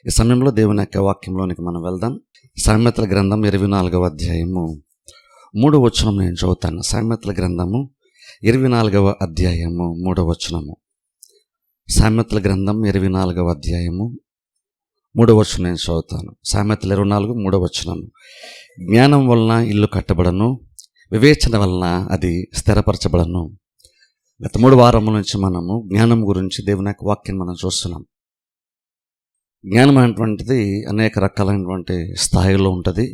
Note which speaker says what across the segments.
Speaker 1: ఈ సమయంలో దేవుని యొక్క వాక్యంలోనికి మనం వెళ్దాం. సామెతల గ్రంథం 24వ అధ్యాయము 3వ వచనం నేను చదువుతాను. సామెతల గ్రంథము 24వ అధ్యాయము 3వ వచనము. సామెతల గ్రంథం 24వ అధ్యాయము 3వ వచనం నేను చదువుతాను. సామెతలు 24 3వ వచనము. జ్ఞానం వలన ఇల్లు కట్టబడను, వివేచన వలన అది స్థిరపరచబడను. గత 3 వారముల నుంచి మనము జ్ఞానం గురించి దేవుని యొక్క వాక్యం మనం చూస్తున్నాం. జ్ఞానం అనేటువంటిది అనేక రకాలైనటువంటి స్థాయిలో ఉంటుంది.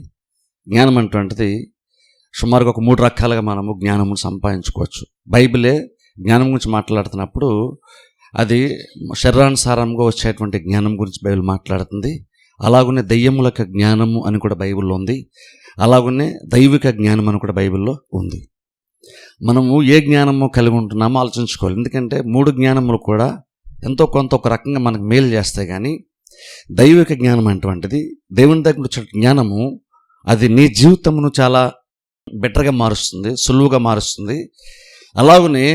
Speaker 1: జ్ఞానం అనేటువంటిది సుమారుగా ఒక 3 రకాలుగా మనము జ్ఞానము సంపాదించుకోవచ్చు. బైబిలే జ్ఞానం గురించి మాట్లాడుతున్నప్పుడు అది శరీరానుసారంగా వచ్చేటువంటి జ్ఞానం గురించి బైబిల్ మాట్లాడుతుంది. అలాగనే దెయ్యములకు జ్ఞానము అని కూడా బైబిల్లో ఉంది. అలాగనే దైవిక జ్ఞానం అని కూడా బైబిల్లో ఉంది. మనము ఏ జ్ఞానము కలిగి ఉంటున్నామో ఆలోచించుకోవాలి. ఎందుకంటే 3 జ్ఞానములు కూడా ఎంతో కొంత ఒక రకంగా మనకు మేలు చేస్తాయి. కానీ దైవిక జ్ఞానం అటువంటిది, దేవుని దగ్గర వచ్చే జ్ఞానము, అది నీ జీవితమును చాలా బెటర్గా మారుస్తుంది, సులువుగా మారుస్తుంది. అలాగనే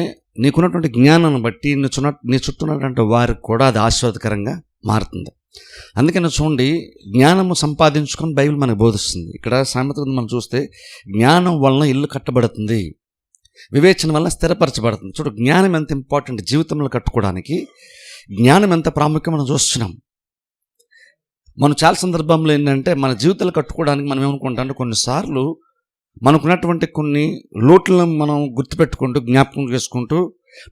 Speaker 1: నీకున్నటువంటి జ్ఞానాన్ని బట్టి నీ చుట్టూ ఉన్నటువంటి వారికి కూడా అది ఆశీర్వాదకరంగా మారుతుంది. అందుకని చూడండి, జ్ఞానము సంపాదించుకొని బైబిల్ మనకు బోధిస్తుంది. ఇక్కడ సామెతలు మనం చూస్తే జ్ఞానం వలన ఇల్లు కట్టబడుతుంది, వివేచన వలన స్థిరపరచబడుతుంది. చూడు, జ్ఞానం ఎంత ఇంపార్టెంట్ జీవితంలో కట్టుకోవడానికి. జ్ఞానం ఎంత ప్రాముఖ్యం మనం చూస్తున్నాం. మనం చాలా సందర్భంలో ఏంటంటే మన జీవితాలు కట్టుకోవడానికి మనం ఏమనుకుంటాం అంటే కొన్నిసార్లు మనకున్నటువంటి కొన్ని లోట్లను మనం గుర్తుపెట్టుకుంటూ జ్ఞాపకం చేసుకుంటూ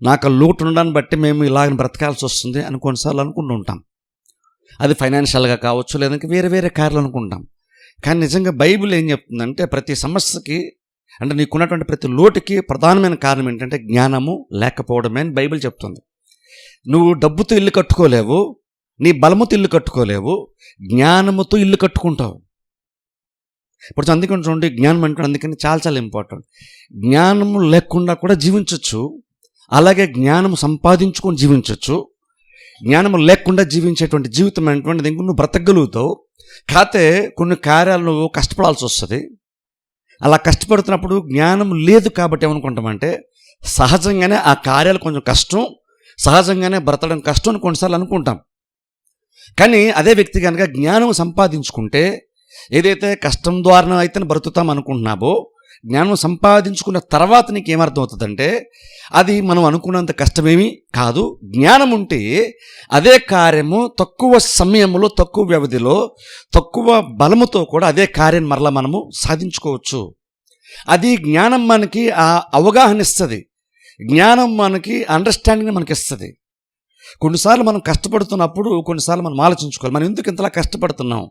Speaker 1: నాకు ఆ లోటు ఉండడాన్ని బట్టి మేము ఇలాగ బ్రతకాల్సి వస్తుంది అని కొన్నిసార్లు అనుకుంటూ ఉంటాం. అది ఫైనాన్షియల్గా కావచ్చు, లేదంటే వేరే వేరే కార్యాలు అనుకుంటాం. కానీ నిజంగా బైబిల్ ఏం చెప్తుందంటే ప్రతి సమస్యకి, అంటే నీకున్నటువంటి ప్రతి లోటుకి ప్రధానమైన కారణం ఏంటంటే జ్ఞానము లేకపోవడమే అని బైబిల్ చెప్తుంది. నువ్వు డబ్బుతో ఇల్లు కట్టుకోలేవు, నీ బలముతో ఇల్లు కట్టుకోలేవు, జ్ఞానముతో ఇల్లు కట్టుకుంటావు. ఇప్పుడు అందుకని చూడండి, జ్ఞానం అంటే అందుకని చాలా చాలా ఇంపార్టెంట్. జ్ఞానము లేకుండా కూడా జీవించవచ్చు, అలాగే జ్ఞానము సంపాదించుకొని జీవించవచ్చు. జ్ఞానము లేకుండా జీవించేటువంటి జీవితం అనేటువంటిది ఇంక నువ్వు బ్రతకగలుగుతావు. కాకపోతే కొన్ని కార్యాలు నువ్వు కష్టపడాల్సి వస్తుంది. అలా కష్టపడుతున్నప్పుడు జ్ఞానం లేదు కాబట్టి ఏమనుకుంటామంటే సహజంగానే ఆ కార్యాలు కొంచెం కష్టం, సహజంగానే బ్రతకడం కష్టం అని కొన్నిసార్లు అనుకుంటాం. కానీ అదే వ్యక్తి కనుక జ్ఞానం సంపాదించుకుంటే, ఏదైతే కష్టం ద్వారా అయితే బ్రతుకుతాం అనుకుంటున్నావో, జ్ఞానం సంపాదించుకున్న తర్వాత నీకు ఏమర్థం అవుతుందంటే అది మనం అనుకున్నంత కష్టమేమీ కాదు. జ్ఞానం ఉంటే అదే కార్యము తక్కువ సమయంలో, తక్కువ వ్యవధిలో, తక్కువ బలముతో కూడా అదే కార్యాన్ని మరలా మనము సాధించుకోవచ్చు. అది జ్ఞానం మనకి ఆ అవగాహన ఇస్తుంది, జ్ఞానం మనకి అండర్స్టాండింగ్ మనకి ఇస్తుంది. కొన్నిసార్లు మనం కష్టపడుతున్నప్పుడు కొన్నిసార్లు మనం ఆలోచించుకోవాలి, మనం ఎందుకు ఇంతలా కష్టపడుతున్నాం.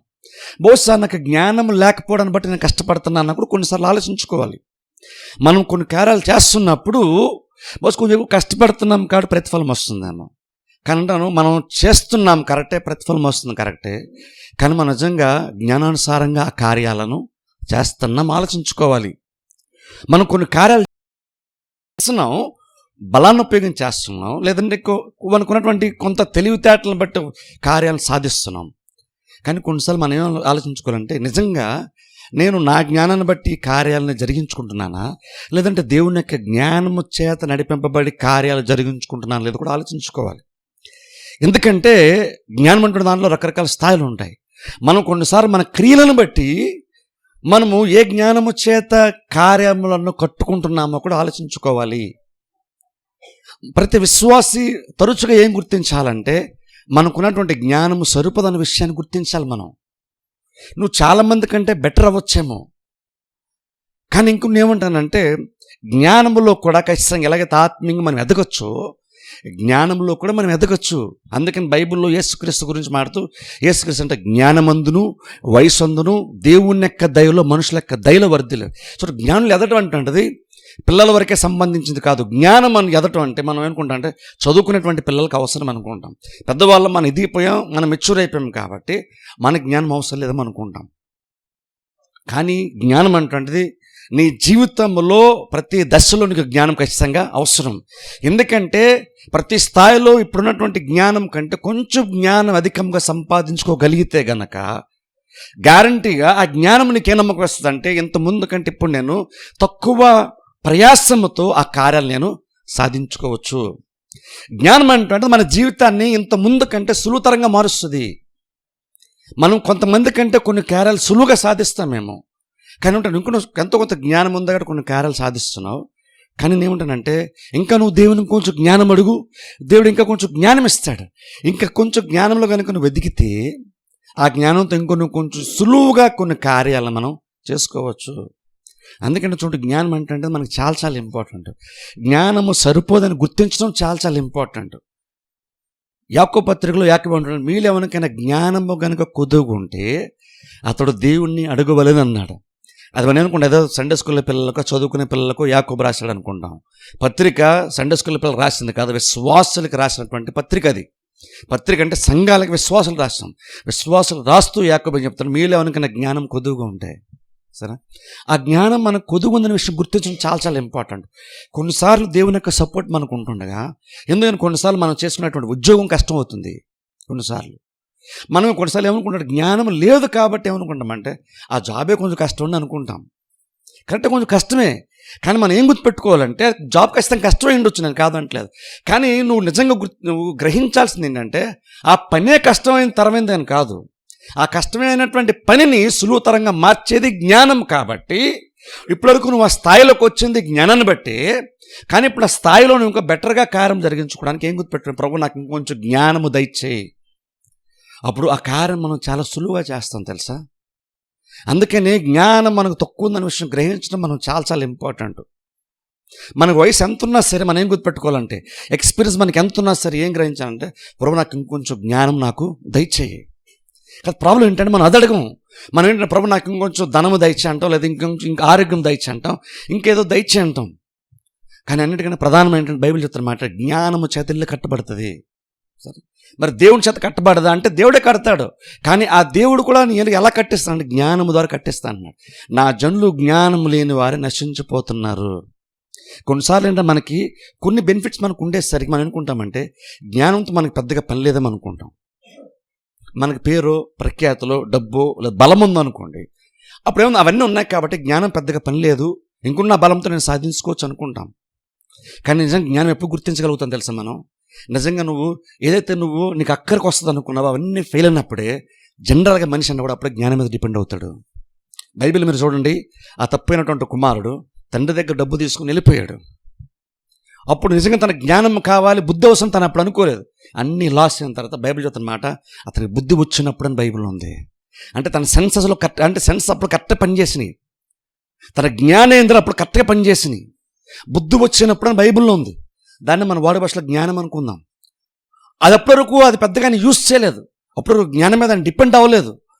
Speaker 1: బహుశా నాకు జ్ఞానం లేకపోవడాన్ని బట్టి నేను కష్టపడుతున్నా అన్నప్పుడు కొన్నిసార్లు ఆలోచించుకోవాలి. మనం కొన్ని కార్యాలు చేస్తున్నప్పుడు బహుశా కొంచెం కష్టపడుతున్నాం కాబట్టి ప్రతిఫలం వస్తుందేమో. కానీ అంటాను, మనం చేస్తున్నాం కరెక్టే, ప్రతిఫలం వస్తుంది కరెక్టే, కానీ మనం నిజంగా జ్ఞానానుసారంగా ఆ కార్యాలను చేస్తున్నాం ఆలోచించుకోవాలి. మనం కొన్ని కార్యాలు చేస్తున్నాం, బలాన్ని ఉపయోగించి చేస్తున్నాం, లేదంటే మనకున్నటువంటి కొంత తెలివితేటలను బట్టి కార్యాలను సాధిస్తున్నాం. కానీ కొన్నిసార్లు మనం ఏం ఆలోచించుకోవాలంటే నిజంగా నేను నా జ్ఞానాన్ని బట్టి కార్యాలను జరిగించుకుంటున్నానా, లేదంటే దేవుని యొక్క జ్ఞానము చేత నడిపింపబడి కార్యాలు జరిగించుకుంటున్నాను లేదా కూడా ఆలోచించుకోవాలి. ఎందుకంటే జ్ఞానం అంటే దాంట్లో రకరకాల స్థాయిలు ఉంటాయి. మనం కొన్నిసార్లు మన క్రియలను బట్టి మనము ఏ జ్ఞానము చేత కార్యములను కట్టుకుంటున్నామో కూడా ఆలోచించుకోవాలి. ప్రతి విశ్వాసి తరచుగా ఏం గుర్తించాలంటే మనకున్నటువంటి జ్ఞానము సరిపోదన్న విషయాన్ని గుర్తించాలి. నువ్వు చాలామంది కంటే బెటర్ అవ్వచ్చేమో, కానీ ఇంకొన్నేమంటానంటే జ్ఞానములో కూడా ఖచ్చితంగా ఎలాగైతే ఆత్మీయంగా మనం ఎదగొచ్చో జ్ఞానంలో కూడా మనం ఎదగొచ్చు. అందుకని బైబిల్లో యేసుక్రీస్తు గురించి మాట్లాడుతూ, యేసుక్రీస్తు అంటే జ్ఞానమందును వయసందును దేవుని యొక్క దయలో మనుషుల యొక్క దయలో వర్ధిల్లు. సో జ్ఞానులు ఎదగడం అంటే పిల్లల వరకే సంబంధించింది కాదు. జ్ఞానం మనం ఎదటం అంటే మనం ఏమనుకుంటాం అంటే చదువుకునేటువంటి పిల్లలకు అవసరం అనుకుంటాం. పెద్దవాళ్ళం మనం ఎదిగిపోయాం, మనం మెచ్యూర్ అయిపోయాం కాబట్టి మన జ్ఞానం అవసరం లేదని అనుకుంటాం. కానీ జ్ఞానం అంటే నీ జీవితంలో ప్రతి దశలో నీకు జ్ఞానం ఖచ్చితంగా అవసరం. ఎందుకంటే ప్రతి స్థాయిలో ఇప్పుడున్నటువంటి జ్ఞానం కంటే కొంచెం జ్ఞానం అధికంగా సంపాదించుకోగలిగితే గనక గ్యారంటీగా ఆ జ్ఞానం నీకే నమ్మకం వస్తుంది అంటే ఇంత ముందు కంటే ఇప్పుడు నేను తక్కువ ప్రయాసముతో ఆ కార్యాలు నేను సాధించుకోవచ్చు. జ్ఞానం అంటే మన జీవితాన్ని ఇంత ముందు కంటే సులువుతరంగా మారుస్తుంది. మనం కొంతమంది కంటే కొన్ని కార్యాలు సులువుగా సాధిస్తామేమో, కానీ ఉంటాను ఇంకొక ఎంతో కొంత జ్ఞానం ఉంది కాబట్టి కొన్ని కార్యాలు సాధిస్తున్నావు. కానీ నేనేమంటానంటే, ఇంకా నువ్వు దేవుని కొంచెం జ్ఞానం అడుగు, దేవుడు ఇంకా కొంచెం జ్ఞానం ఇస్తాడు. ఇంకా కొంచెం జ్ఞానంలో కనుక నువ్వు వెతికితే ఆ జ్ఞానంతో ఇంకొన్ని కొంచెం సులువుగా కొన్ని కార్యాలను మనం చేసుకోవచ్చు. అందుకంటే చూడండి, జ్ఞానం అంటే మనకి చాలా చాలా ఇంపార్టెంట్. జ్ఞానము సరిపోదని గుర్తించడం చాలా చాలా ఇంపార్టెంట్. యాకోబు పత్రికలో యాకోబు అంటున్నాడు, మీలో ఎవరికైనా జ్ఞానము కనుక కుదుగుంటే అతడు దేవుణ్ణి అడగవలని అన్నాడు. అది మనం అనుకుంటాం ఏదో సండే స్కూల్లో పిల్లలకు, చదువుకునే పిల్లలకు యాకోబు రాశాడు అనుకుంటాం. పత్రిక సండే స్కూల్లో పిల్లలు రాసింది కాదు, విశ్వాసులకు రాసినటువంటి పత్రిక అది. పత్రిక అంటే సంఘాలకు విశ్వాసులు రాస్తాం. విశ్వాసులు రాస్తూ యాకోబు చెప్తాడు, మీలో ఎవరికైనా జ్ఞానం కొదువుగా ఉంటాయి. సరే, ఆ జ్ఞానం మనకు కొదుగుందనే విషయం గుర్తించడం చాలా చాలా ఇంపార్టెంట్. కొన్నిసార్లు దేవుని యొక్క సపోర్ట్ మనకు ఉంటుండగా, ఎందుకంటే కొన్నిసార్లు మనం చేసుకునేటువంటి ఉద్యోగం కష్టం అవుతుంది. కొన్నిసార్లు ఏమనుకుంటాం, జ్ఞానం లేదు కాబట్టి ఏమనుకుంటామంటే ఆ జాబే కొంచెం కష్టం అని అనుకుంటాం. కరెక్ట్గా కొంచెం కష్టమే, కానీ మనం ఏం గుర్తుపెట్టుకోవాలంటే జాబ్ ఖచ్చితంగా కష్టమే ఉండొచ్చు, నేను కాదంటలేదు. కానీ నువ్వు నిజంగా నువ్వు గ్రహించాల్సింది ఏంటంటే ఆ పనే కష్టమైన తరమైంది అని కాదు, ఆ కష్టమైనటువంటి పనిని సులువుతరంగా మార్చేది జ్ఞానం. కాబట్టి ఇప్పటివరకు నువ్వు ఆ స్థాయిలోకి వచ్చింది జ్ఞానాన్ని బట్టి, కానీ ఇప్పుడు ఆ స్థాయిలో నువ్వు ఇంకా బెటర్గా కార్యం జరిగించుకోవడానికి ఏం గుర్తుపెట్టాను, ప్రభు నాకు ఇంకొంచెం జ్ఞానము దయచేయి. అప్పుడు ఆ కార్యం మనం చాలా సులువుగా చేస్తాం తెలుసా. అందుకని జ్ఞానం మనకు తక్కువ ఉందనే విషయం గ్రహించడం మనం చాలా చాలా ఇంపార్టెంట్. మనకు వయసు ఎంత ఉన్నా సరే మనం ఏం గుర్తుపెట్టుకోవాలంటే, ఎక్స్పీరియన్స్ మనకి ఎంత ఉన్నా సరే ఏం గ్రహించాలంటే, ప్రభు నాకు ఇంకొంచెం జ్ఞానం నాకు దయచేయి. కానీ ప్రాబ్లం ఏంటంటే మనం అది అడగం. మనం ఏంటంటే, ప్రభు నాకు ఇంకొంచెం ధనము దయచే అంటాం, లేదా ఇంకా ఆరోగ్యం దయచే అంటాం, ఇంకేదో దయచే అంటాం. కానీ అన్నిటికన్నా ప్రధానం ఏంటంటే బైబిల్ చెప్తున్నమాట, జ్ఞానము చేత ఇల్లు కట్టబడుతుంది. సరే, మరి దేవుని చేత కట్టబడదా అంటే దేవుడే కడతాడు. కానీ ఆ దేవుడు కూడా నేను ఎలా కట్టిస్తానంటే జ్ఞానము ద్వారా కట్టిస్తాను అన్నాడు. నా జనులు జ్ఞానం లేని వారే నశించిపోతున్నారు. కొన్నిసార్లు ఏంటంటే మనకి కొన్ని బెనిఫిట్స్ మనకు ఉండేసరికి మనం అనుకుంటామంటే జ్ఞానంతో మనకి పెద్దగా పని లేదని అనుకుంటాం. మనకి పేరు, ప్రఖ్యాతులు, డబ్బు లేదా బలం ఉందనుకోండి, అప్పుడేమో అవన్నీ ఉన్నాయి కాబట్టి జ్ఞానం పెద్దగా పని లేదు, ఇంకున్న బలంతో నేను సాధించుకోవచ్చు అనుకుంటాం. కానీ నిజంగా జ్ఞానం ఎప్పుడు గుర్తించగలుగుతాం తెలుసా మనం? నిజంగా నువ్వు ఏదైతే నీకు అక్కడికి వస్తుంది అనుకున్నావో అవన్నీ ఫెయిల్ అయినప్పుడే జనరల్గా మనిషి అన్న కూడా అప్పుడే జ్ఞానం మీద డిపెండ్ అవుతాడు. బైబిల్ మీరు చూడండి, ఆ తప్పైనటువంటి కుమారుడు తండ్రి దగ్గర డబ్బు తీసుకుని వెళ్ళిపోయాడు. అప్పుడు నిజంగా తన జ్ఞానం కావాలి, బుద్ధి అవసరం తను అప్పుడు అనుకోలేదు. అన్ని లాస్ అయిన తర్వాత బైబిల్ చెప్తున్నమాట, అతనికి బుద్ధి వచ్చినప్పుడు అని బైబిల్ ఉంది. అంటే తన సెన్సెస్లో కరెక్ట్, అంటే సెన్స్ అప్పుడు కరెక్ట్గా పనిచేసినాయి, తన జ్ఞానేంద్ర అప్పుడు కరెక్ట్గా పనిచేసినాయి. బుద్ధి వచ్చినప్పుడు అని బైబిల్లో ఉంది. దాన్ని మన వాడి భాషలో జ్ఞానం అనుకుందాం. అది అప్పటివరకు అది పెద్దగా యూస్ చేయలేదు, అప్పుడు జ్ఞానం మీద డిపెండ్ అవ్వలేదు.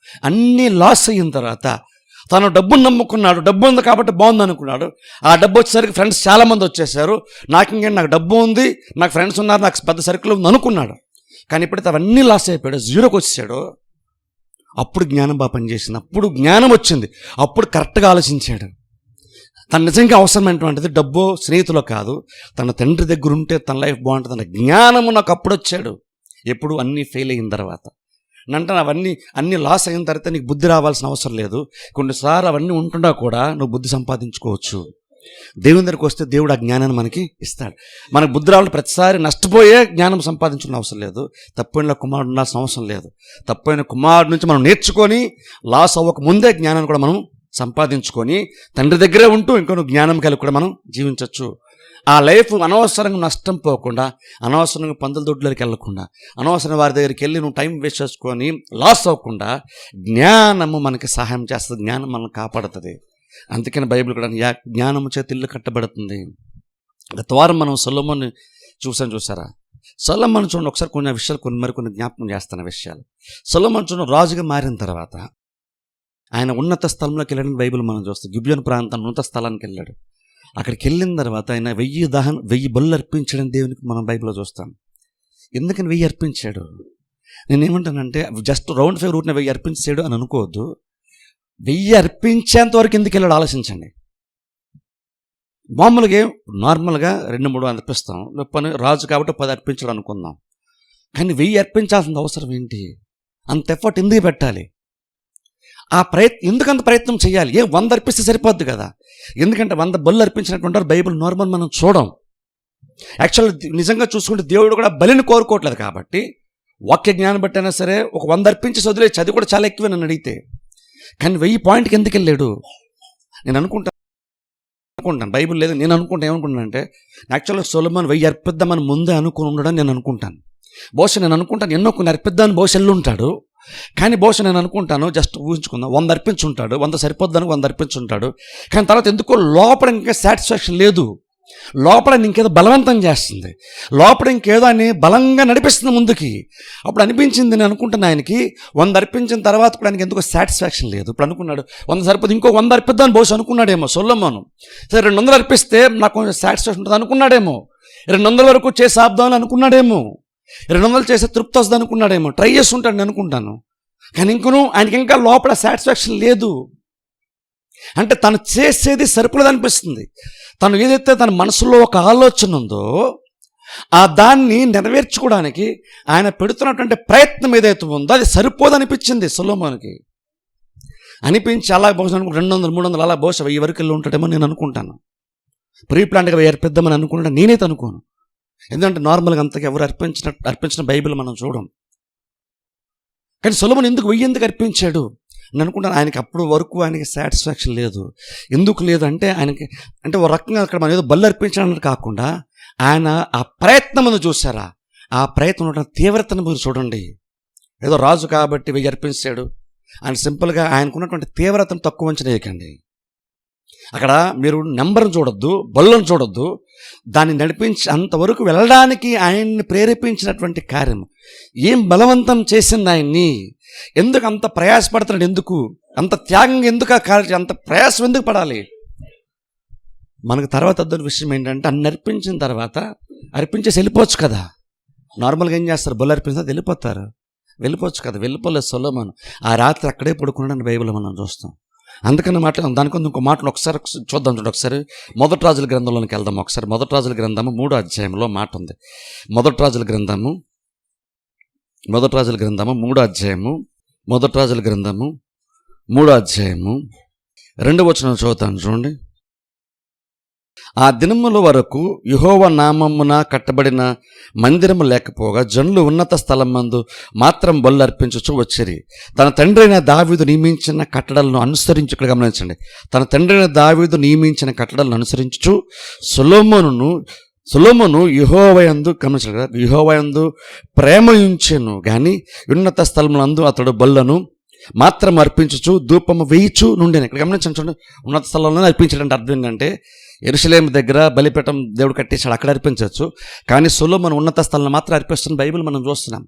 Speaker 1: అన్నీ లాస్ అయిన తర్వాత తను డబ్బును నమ్ముకున్నాడు, డబ్బు ఉంది కాబట్టి బాగుంది అనుకున్నాడు. ఆ డబ్బు వచ్చేసరికి ఫ్రెండ్స్ చాలామంది వచ్చేసారు, నాకు డబ్బు ఉంది, నాకు ఫ్రెండ్స్ ఉన్నారు, నాకు పెద్ద సర్కిల్ ఉంది అనుకున్నాడు. కానీ ఇప్పుడైతే అవన్నీ లాస్ అయిపోయాడు, జీరోకి వచ్చేసాడు. అప్పుడు జ్ఞానం బాగా పనిచేసింది, అప్పుడు జ్ఞానం వచ్చింది, అప్పుడు కరెక్ట్గా ఆలోచించాడు. తను నిజంగా అవసరమైనటువంటిది డబ్బు, స్నేహితులు కాదు, తన తండ్రి దగ్గర ఉంటే తన లైఫ్ బాగుంటుంది అన్న జ్ఞానము నాకు అప్పుడు వచ్చాడు. ఎప్పుడు అన్నీ ఫెయిల్ అయిన తర్వాత. అంటే అన్నీ లాస్ అయిన తర్వాత నీకు బుద్ధి రావాల్సిన అవసరం లేదు. కొన్నిసార్లు అవన్నీ ఉంటుండా కూడా నువ్వు బుద్ధి సంపాదించుకోవచ్చు. దేవుని దగ్గరికి వస్తే దేవుడు ఆ జ్ఞానాన్ని మనకి ఇస్తాడు. మనకు బుద్ధి రావాలి, ప్రతిసారి నష్టపోయే జ్ఞానం సంపాదించుకున్న అవసరం లేదు, తప్పైన కుమారుడు ఉండాల్సిన అవసరం లేదు. తప్పైన కుమారుడు నుంచి మనం నేర్చుకొని లాస్ అవ్వక ముందే జ్ఞానాన్ని కూడా మనం సంపాదించుకొని తండ్రి దగ్గరే ఉంటూ ఇంకో జ్ఞానం కలిగి కూడా మనం జీవించవచ్చు. ఆ లైఫ్ అనవసరంగా నష్టం పోకుండా, అనవసరంగా పందుల దొడ్లోకి వెళ్ళకుండా, అనవసరంగా వారి దగ్గరికి వెళ్ళి నువ్వు టైం వేస్ట్ చేసుకొని లాస్ అవ్వకుండా జ్ఞానము మనకి సహాయం చేస్తుంది, జ్ఞానం మనల్ని కాపాడుతుంది. అందుకని బైబిల్ కూడా జ్ఞానము చేత ఇల్లు కట్టబడుతుంది. గత వారం మనం సొలొమోన్ని చూసారా? సొలొమోను చూడండి, ఒకసారి కొన్ని విషయాలు మరికొన్ని జ్ఞాపకం చేస్తున్న విషయాలు. సొలొమోను చూడండి, రాజుగా మారిన తర్వాత ఆయన ఉన్నత స్థలంలోకి వెళ్ళాడని బైబిల్ మనం చూస్తాం. గిబియోను ప్రాంతం ఉన్నత స్థలానికి వెళ్ళాడు. అక్కడికి వెళ్ళిన తర్వాత ఆయన 1000 బలులు అర్పించడం దేవునికి మనం బైబిల్లో చూస్తాం. ఎందుకని 1000 అర్పించాడు? నేనేమంటానంటే జస్ట్ రౌండ్ ఫిగర్ రూట్ని 1000 అర్పించాడు అని అనుకోవద్దు. 1000 అర్పించేంత వరకు ఎందుకు వెళ్ళాడు ఆలోచించండి. మామూలుగా నార్మల్గా 2-3 అర్పిస్తాం, పని రాజు కాబట్టి 10 అర్పించడం అనుకుందాం. కానీ 1000 అర్పించాల్సిన అవసరం ఏంటి? అంత ఎఫర్ట్ ఎందుకు పెట్టాలి? ఎందుకంత ప్రయత్నం చేయాలి? 100 అర్పిస్తే సరిపోద్ది కదా. ఎందుకంటే 100 బలులు అర్పించినటువంటి బైబిల్ నార్మల్ మనం చూడం. యాక్చువల్ నిజంగా చూసుకుంటే దేవుడు కూడా బలిని కోరుకోవట్లేదు కాబట్టి వాక్య జ్ఞానం బట్టైనా సరే ఒక 100 అర్పించి వదిలేసి, అది కూడా చాలా ఎక్కువ నన్ను అడిగితే. కానీ 1000 పాయింట్కి ఎందుకు వెళ్ళాడు? నేను అనుకుంటాను బైబిల్ లేదు, నేను ఏమనుకుంటానంటే యాక్చువల్గా సొలొమోను 1000 అర్పిద్దామని ముందే అనుకుని ఉండడం నేను అనుకుంటాను. బహుశా నేను అనుకుంటాను ఎన్నో కొన్ని అర్పిద్దామని బహుశా వెళ్ళుంటాడు. కానీ బహుశా నేను అనుకుంటాను, జస్ట్ ఊహించుకుందాం, 100 అర్పించుంటాడు, 100 సరిపోద్దని 100 అర్పించుంటాడు. కానీ తర్వాత ఎందుకో లోపల ఇంకా సాటిస్ఫాక్షన్ లేదు, లోపల ఇంకేదో బలవంతం చేస్తుంది, లోపల ఇంకేదో అని బలంగా నడిపిస్తుంది ముందుకి. అప్పుడు అనిపించింది, నేను అనుకుంటున్నా ఆయనకి 100 అర్పించిన తర్వాత కూడా ఆయనకి ఎందుకో సాటిస్ఫాక్షన్ లేదు. ఇప్పుడు అనుకున్నాడు 100 సరిపోదు, ఇంకో 100 అర్పిద్దామని బహుశా అనుకున్నాడేమో సొలొమోను. సరే 200 అర్పిస్తే నాకు కొంచెం సాటిస్ఫాక్షన్ ఉంటుంది అనుకున్నాడేమో, 200 వరకు చేసి ఆపుదామని అనుకున్నాడేమో, 200 చేసే తృప్తి వస్తుంది అనుకున్నాడేమో, ట్రై చేస్తుంటాడు నేను అనుకుంటాను. కానీ ఇంకనూ ఆయనకి ఇంకా లోపల సాటిస్ఫాక్షన్ లేదు. అంటే తను చేసేది సరిపోలేదు అనిపిస్తుంది. తను ఏదైతే తన మనసులో ఒక ఆలోచన ఉందో ఆ దాన్ని నెరవేర్చుకోవడానికి ఆయన పెడుతున్నటువంటి ప్రయత్నం ఏదైతే ఉందో అది సరిపోదనిపించింది సొలొమోనుకి. అనిపించి అలా బహుశా 200, 300 అలా బహుశా 1000 వరకు వెళ్ళి ఉంటాడేమో నేను అనుకుంటాను. ప్రీ ప్లాన్గా 1000 అర్పిద్దామని అనుకుంటా నేనైతే అనుకోను. ఎందుకంటే నార్మల్గా అంతగా ఎవరు అర్పించిన బైబిల్ మనం చూడం. కానీ సొలొమోను ఎందుకు 1000 అర్పించాడు నేను అనుకుంటాను. ఆయనకి అప్పుడు వరకు ఆయనకి సాటిస్ఫాక్షన్ లేదు. ఎందుకు లేదు అంటే ఆయనకి అంటే ఒక రకంగా అక్కడ మనం ఏదో బల్లి అర్పించడానికి కాకుండా ఆయన ఆ ప్రయత్నం ముందు చూసారా, ఆ ప్రయత్నం తీవ్రతను మీరు చూడండి. ఏదో రాజు కాబట్టి 1000 అర్పించాడు ఆయన సింపుల్గా ఆయనకున్నటువంటి తీవ్రతను తక్కువ అంచనా వేయకండి. అక్కడ మీరు నెంబర్ని చూడొద్దు, బల్లను చూడొద్దు, దాన్ని నడిపించి అంతవరకు వెళ్ళడానికి ఆయన్ని ప్రేరేపించినటువంటి కార్యం ఏం బలవంతం చేసింది ఆయన్ని, ఎందుకు అంత ప్రయాసపడుతున్నాడు, ఎందుకు అంత త్యాగంగా, ఎందుకు ఆ కార్యం అంత ప్రయాసం ఎందుకు పడాలి. మనకు తర్వాత అర్థం విషయం ఏంటంటే అన్ని అర్పించిన తర్వాత అర్పించేసి వెళ్ళిపోవచ్చు కదా. నార్మల్గా ఏం చేస్తారు, బొల్లు అర్పించిన వెళ్ళిపోవచ్చు కదా. వెళ్ళిపోలేదు సొలొమోను. ఆ రాత్రి అక్కడే పడుకున్నాడని బైబిల్ మనం చూస్తాం. అందుకని దానికొంది ఇంకో మాటలు ఒకసారి చూద్దాం. చూడండి ఒకసారి 1 రాజుల గ్రంథంలోనికి వెళ్దాం. ఒకసారి 1 రాజుల గ్రంథము 3వ అధ్యాయంలో మాట ఉంది. 1 రాజుల గ్రంథము 3వ అధ్యాయము 2వ వచనం చదువుతాను చూడండి. ఆ దినముల వరకు యెహోవా నామమున కట్టబడిన మందిరము లేకపోగా జనులు ఉన్నత స్థలమందు మాత్రం బలులు అర్పించుచు వచ్చిరి. తన తండ్రి అయిన దావీదు నియమించిన కట్టడలను అనుసరించి, ఇక్కడ గమనించండి, తన తండ్రి అయిన దావీదు నియమించిన కట్టడలను అనుసరించుచు సొలొమోను యెహోవాయందు, గమనించారు కదా, యెహోవాయందు ప్రేమ ఉంచెను గాని ఉన్నత స్థలములందు అతడు బలులను మాత్రం అర్పించుచు ధూపము వేయిచు నుండేను. ఇక్కడ గమనించండి చూడండి, ఉన్నత స్థలంలోనే అర్పించాడంటే అర్థం ఏంటంటే యెరూషలేము దగ్గర బలిపీఠం దేవుడు కట్టేశాడు, అక్కడ అర్పించవచ్చు. కానీ సొలొమోను ఉన్నత స్థలంలో మాత్రం అర్పిస్తున్న బైబిల్ మనం చూస్తున్నాం.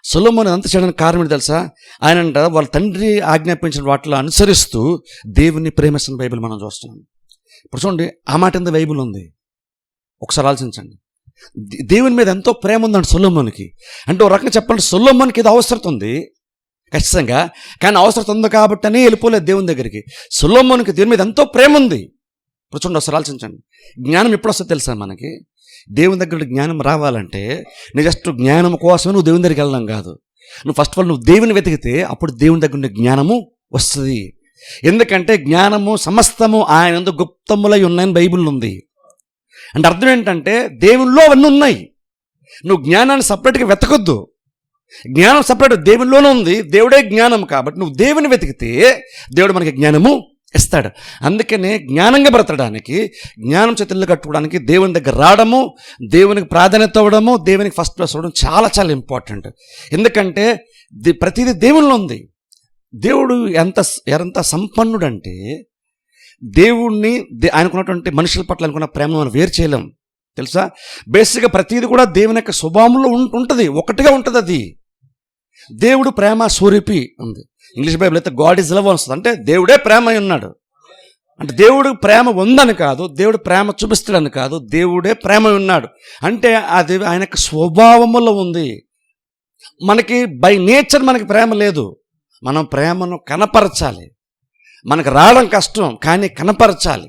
Speaker 1: సొలొమోను అంత చేయడానికి కారణం తెలుసా, ఆయన వాళ్ళ తండ్రి ఆజ్ఞాపించిన వాటిలో అనుసరిస్తూ దేవుని ప్రేమిస్తున్న బైబిల్ మనం చూస్తున్నాం. ఇప్పుడు చూడండి, ఆ మాట ఎంత బైబిల్ ఉంది ఒకసారి ఆలోచించండి. దేవుని మీద ఎంతో ప్రేమ ఉందండి సొలొమోనుకి. అంటే ఒక రకంగా చెప్పాలంటే సొలొమోనుకి ఇది అవసరం ఉంది ఖచ్చితంగా. కానీ అవసరం ఉంది కాబట్టి అని వెళ్ళిపోలేదు దేవుని దగ్గరికి. సొలొమోనుకి దేవుని మీద ఎంతో ప్రేమ ఉంది. ఇప్పుడు చూడండి ఒకసారి ఆలోచించండి, జ్ఞానం ఎప్పుడు వస్తుందో తెలుసా మనకి? దేవుని దగ్గర జ్ఞానం రావాలంటే నువ్వు జస్ట్ జ్ఞానం కోసమే నువ్వు దేవుని దగ్గరికి వెళ్ళడం కాదు. నువ్వు ఫస్ట్ ఆఫ్ ఆల్ నువ్వు దేవుని వెతికితే అప్పుడు దేవుని దగ్గర జ్ఞానము వస్తుంది. ఎందుకంటే జ్ఞానము సమస్తము ఆయన యందు గుప్తములై ఉన్నాయని బైబిల్ ఉంది. అంటే అర్థం ఏంటంటే దేవునిలో అవన్నీ ఉన్నాయి. నువ్వు జ్ఞానాన్ని సపరేట్గా వెతకొద్దు. జ్ఞానం సపరేట్ దేవునిలోనే ఉంది. దేవుడే జ్ఞానం కాబట్టి నువ్వు దేవుని వెతికితే దేవుడు మనకి జ్ఞానము ఇస్తాడు. అందుకనే జ్ఞానంగా బ్రతకడానికి, జ్ఞానం చేతుల్లో కట్టుకోవడానికి దేవుని దగ్గర రావడము, దేవునికి ప్రాధాన్యత ఇవ్వడము, దేవునికి ఫస్ట్ ప్లేస్ ఇవ్వడం చాలా చాలా ఇంపార్టెంట్. ఎందుకంటే ప్రతిదీ దేవునిలో ఉంది. దేవుడు ఎంత సంపన్నుడంటే దేవుణ్ణి ఆయనకున్నటువంటి మనుషుల పట్ల అనుకున్న ప్రేమను మనం వేరు చేయలేం తెలుసా. బేసిక్గా ప్రతిదీ కూడా దేవుని యొక్క స్వభావంలో ఉంటుంది, ఒకటిగా ఉంటుంది. అది దేవుడు ప్రేమ స్వరూపి ఉంది. ఇంగ్లీష్ బైబిల్ అయితే గాడ్ ఈజ్ లవ్ వస్తుంది. అంటే దేవుడే ప్రేమ అయి ఉన్నాడు. అంటే దేవుడు ప్రేమ ఉందని కాదు, దేవుడు ప్రేమ చూపిస్తాడని కాదు, దేవుడే ప్రేమ ఉన్నాడు. అంటే అది ఆయన యొక్క స్వభావములో ఉంది. మనకి బై నేచర్ మనకి ప్రేమ లేదు. మనం ప్రేమను కనపరచాలి. మనకు రావడం కష్టం, కానీ కనపరచాలి.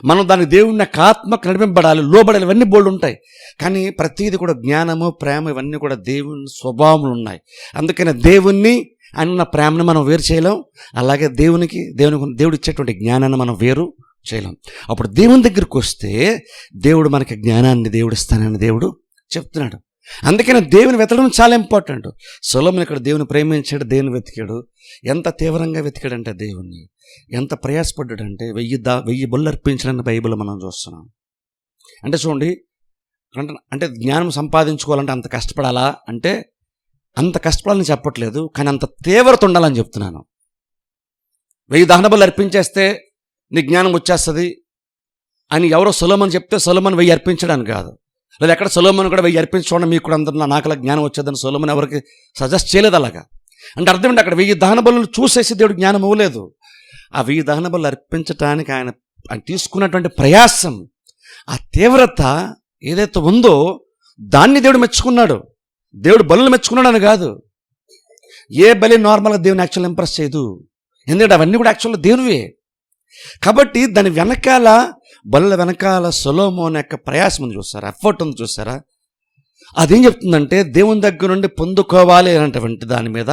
Speaker 1: మనం దానికి దేవుని యొక్క ఆత్మకు నడిపింపబడాలి, లోబడాలి, ఇవన్నీ బోల్డ్ ఉంటాయి. కానీ ప్రతిదీ కూడా జ్ఞానము, ప్రేమ ఇవన్నీ కూడా దేవుని స్వభావములు ఉన్నాయి. అందుకని దేవుణ్ణి అన్న ప్రేమను మనం వేరు చేయలేం. అలాగే దేవుడు ఇచ్చేటువంటి జ్ఞానాన్ని మనం వేరు చేయలేం. అప్పుడు దేవుని దగ్గరికి వస్తే దేవుడు మనకి జ్ఞానాన్ని దేవుడు ఇస్తానని దేవుడు చెప్తున్నాడు. అందుకని దేవుని వెతకడం చాలా ఇంపార్టెంట్. సొలొమోను ఇక్కడ దేవుని ప్రేమించాడు, దేవుని వెతికాడు. ఎంత తీవ్రంగా వెతికాడంటే దేవుణ్ణి, ఎంత ప్రయాసపడ్డాడంటే 1000 బలులు అర్పించాడని బైబిల్ మనం చూస్తున్నాం. అంటే చూడండి, అంటే జ్ఞానం సంపాదించుకోవాలంటే అంత కష్టపడాలా అంటే అంత కష్టపడాలని చెప్పట్లేదు, కానీ అంత తీవ్రత ఉండాలని చెప్తున్నాను. 1000 దహన బలులు అర్పించేస్తే నీ జ్ఞానం వచ్చేస్తుంది అని ఎవరో సొలొమోను చెప్తే సొలొమోను 1000 అర్పించడానికి కాదు, లేదా ఎక్కడ సొలొమోను కూడా 1000 అర్పించుకోవడం మీకు కూడా అందరూ నాకలా జ్ఞానం వచ్చేదని సొలొమోను ఎవరికి సజెస్ట్ చేయలేదు అలాగా. అంటే అర్థం ఏంటి, అక్కడ 1000 దహన బలులు చూసేసి దేవుడు జ్ఞానం ఇవ్వలేదు. ఆ 1000 దహన బలులు అర్పించడానికి ఆయన తీసుకున్నటువంటి ప్రయాసం, ఆ తీవ్రత ఏదైతే ఉందో దాన్ని దేవుడు మెచ్చుకున్నాడు. దేవుడు బలులు మెచ్చుకున్నాడు అని కాదు. ఏ బలి నార్మల్గా దేవుని యాక్చువల్ ఇంప్రెస్ చేయదు, ఎందుకంటే అవన్నీ కూడా యాక్చువల్గా దేవునివే. కాబట్టి దాని వెనకాల, బలుల వెనకాల సొలొమోను యొక్క ప్రయాసం ఉంది చూస్తారా, ఎఫర్ట్ ఉంది చూస్తారా. అదేం చెప్తుందంటే దేవుని దగ్గర నుండి పొందుకోవాలి అనేటువంటి దాని మీద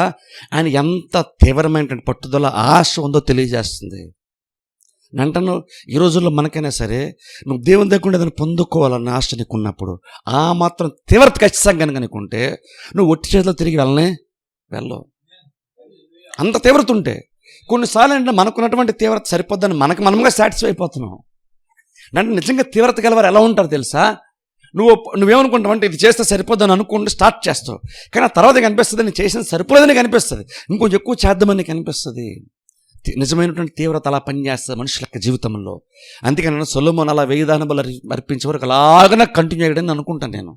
Speaker 1: ఆయన ఎంత తీవ్రమైనటువంటి పట్టుదల, ఆశ ఉందో తెలియజేస్తుంది. అంటాను ఈ రోజుల్లో మనకైనా సరే నువ్వు దేవుని దగ్గర నుండి ఏదైనా పొందుకోవాలన్న ఆశ నీకు ఉన్నప్పుడు, ఆ మాత్రం తీవ్రత ఖచ్చితంగా కనుకుంటే నువ్వు ఒట్టి చేతిలో తిరిగి వెళ్ళవు. అంత తీవ్రత ఉంటే కొన్నిసార్లు అంటే మనకున్నటువంటి తీవ్రత సరిపోద్దని మనముగా సాటిస్ఫై అయిపోతున్నాం. అంటే నిజంగా తీవ్రత గలవారు ఎలా ఉంటారు తెలుసా, నువ్వేమనుకుంటావు అంటే ఇది చేస్తే సరిపోద్దని అనుకుంటూ స్టార్ట్ చేస్తావు, కానీ ఆ తర్వాత కనిపిస్తుంది నేను చేసిన సరిపోలేదని కనిపిస్తుంది, ఇంకొంచెం ఎక్కువ చేద్దామని కనిపిస్తుంది. నిజమైనటువంటి తీవ్రత అలా పనిచేస్తుంది మనుషుల యొక్క జీవితంలో. అందుకని సొలొమోను అలా 1000 దహన బలులు అర్పించే వరకు అలాగనే కంటిన్యూ అయ్యాడని అనుకుంటాను నేను.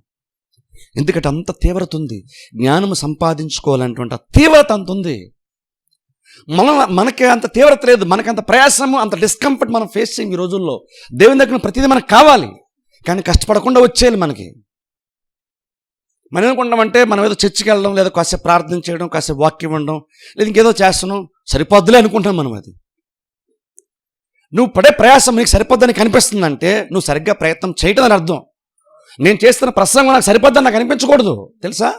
Speaker 1: ఎందుకంటే అంత తీవ్రత ఉంది, జ్ఞానం సంపాదించుకోవాలనేటువంటి తీవ్రత అంత ఉంది. మనకి అంత తీవ్రత లేదు, మనకంత ప్రయాసము, అంత డిస్కంఫర్ట్ మనం ఫేస్ చేయం ఈ రోజుల్లో. దేవుని దగ్గర ప్రతిదీ మనకు కావాలి, కానీ కష్టపడకుండా వచ్చేయాలి మనకి. మనం ఏమనుకుంటామంటే మనం ఏదో చర్చికి వెళ్ళడం, లేదా కాసేపు ప్రార్థన చేయడం, కాసేపు వాక్యం ఇవ్వడం, లేదా ఇంకేదో చేస్తున్నాం సరిపోద్దులే అనుకుంటాం మనం. అది నువ్వు పడే ప్రయాసం నీకు సరిపోద్దని కనిపిస్తుందంటే నువ్వు సరిగ్గా ప్రయత్నం చేయటం అని అర్థం. నేను చేస్తున్న ప్రసంగం నాకు సరిపోద్దని నాకు అనిపించకూడదు తెలుసా.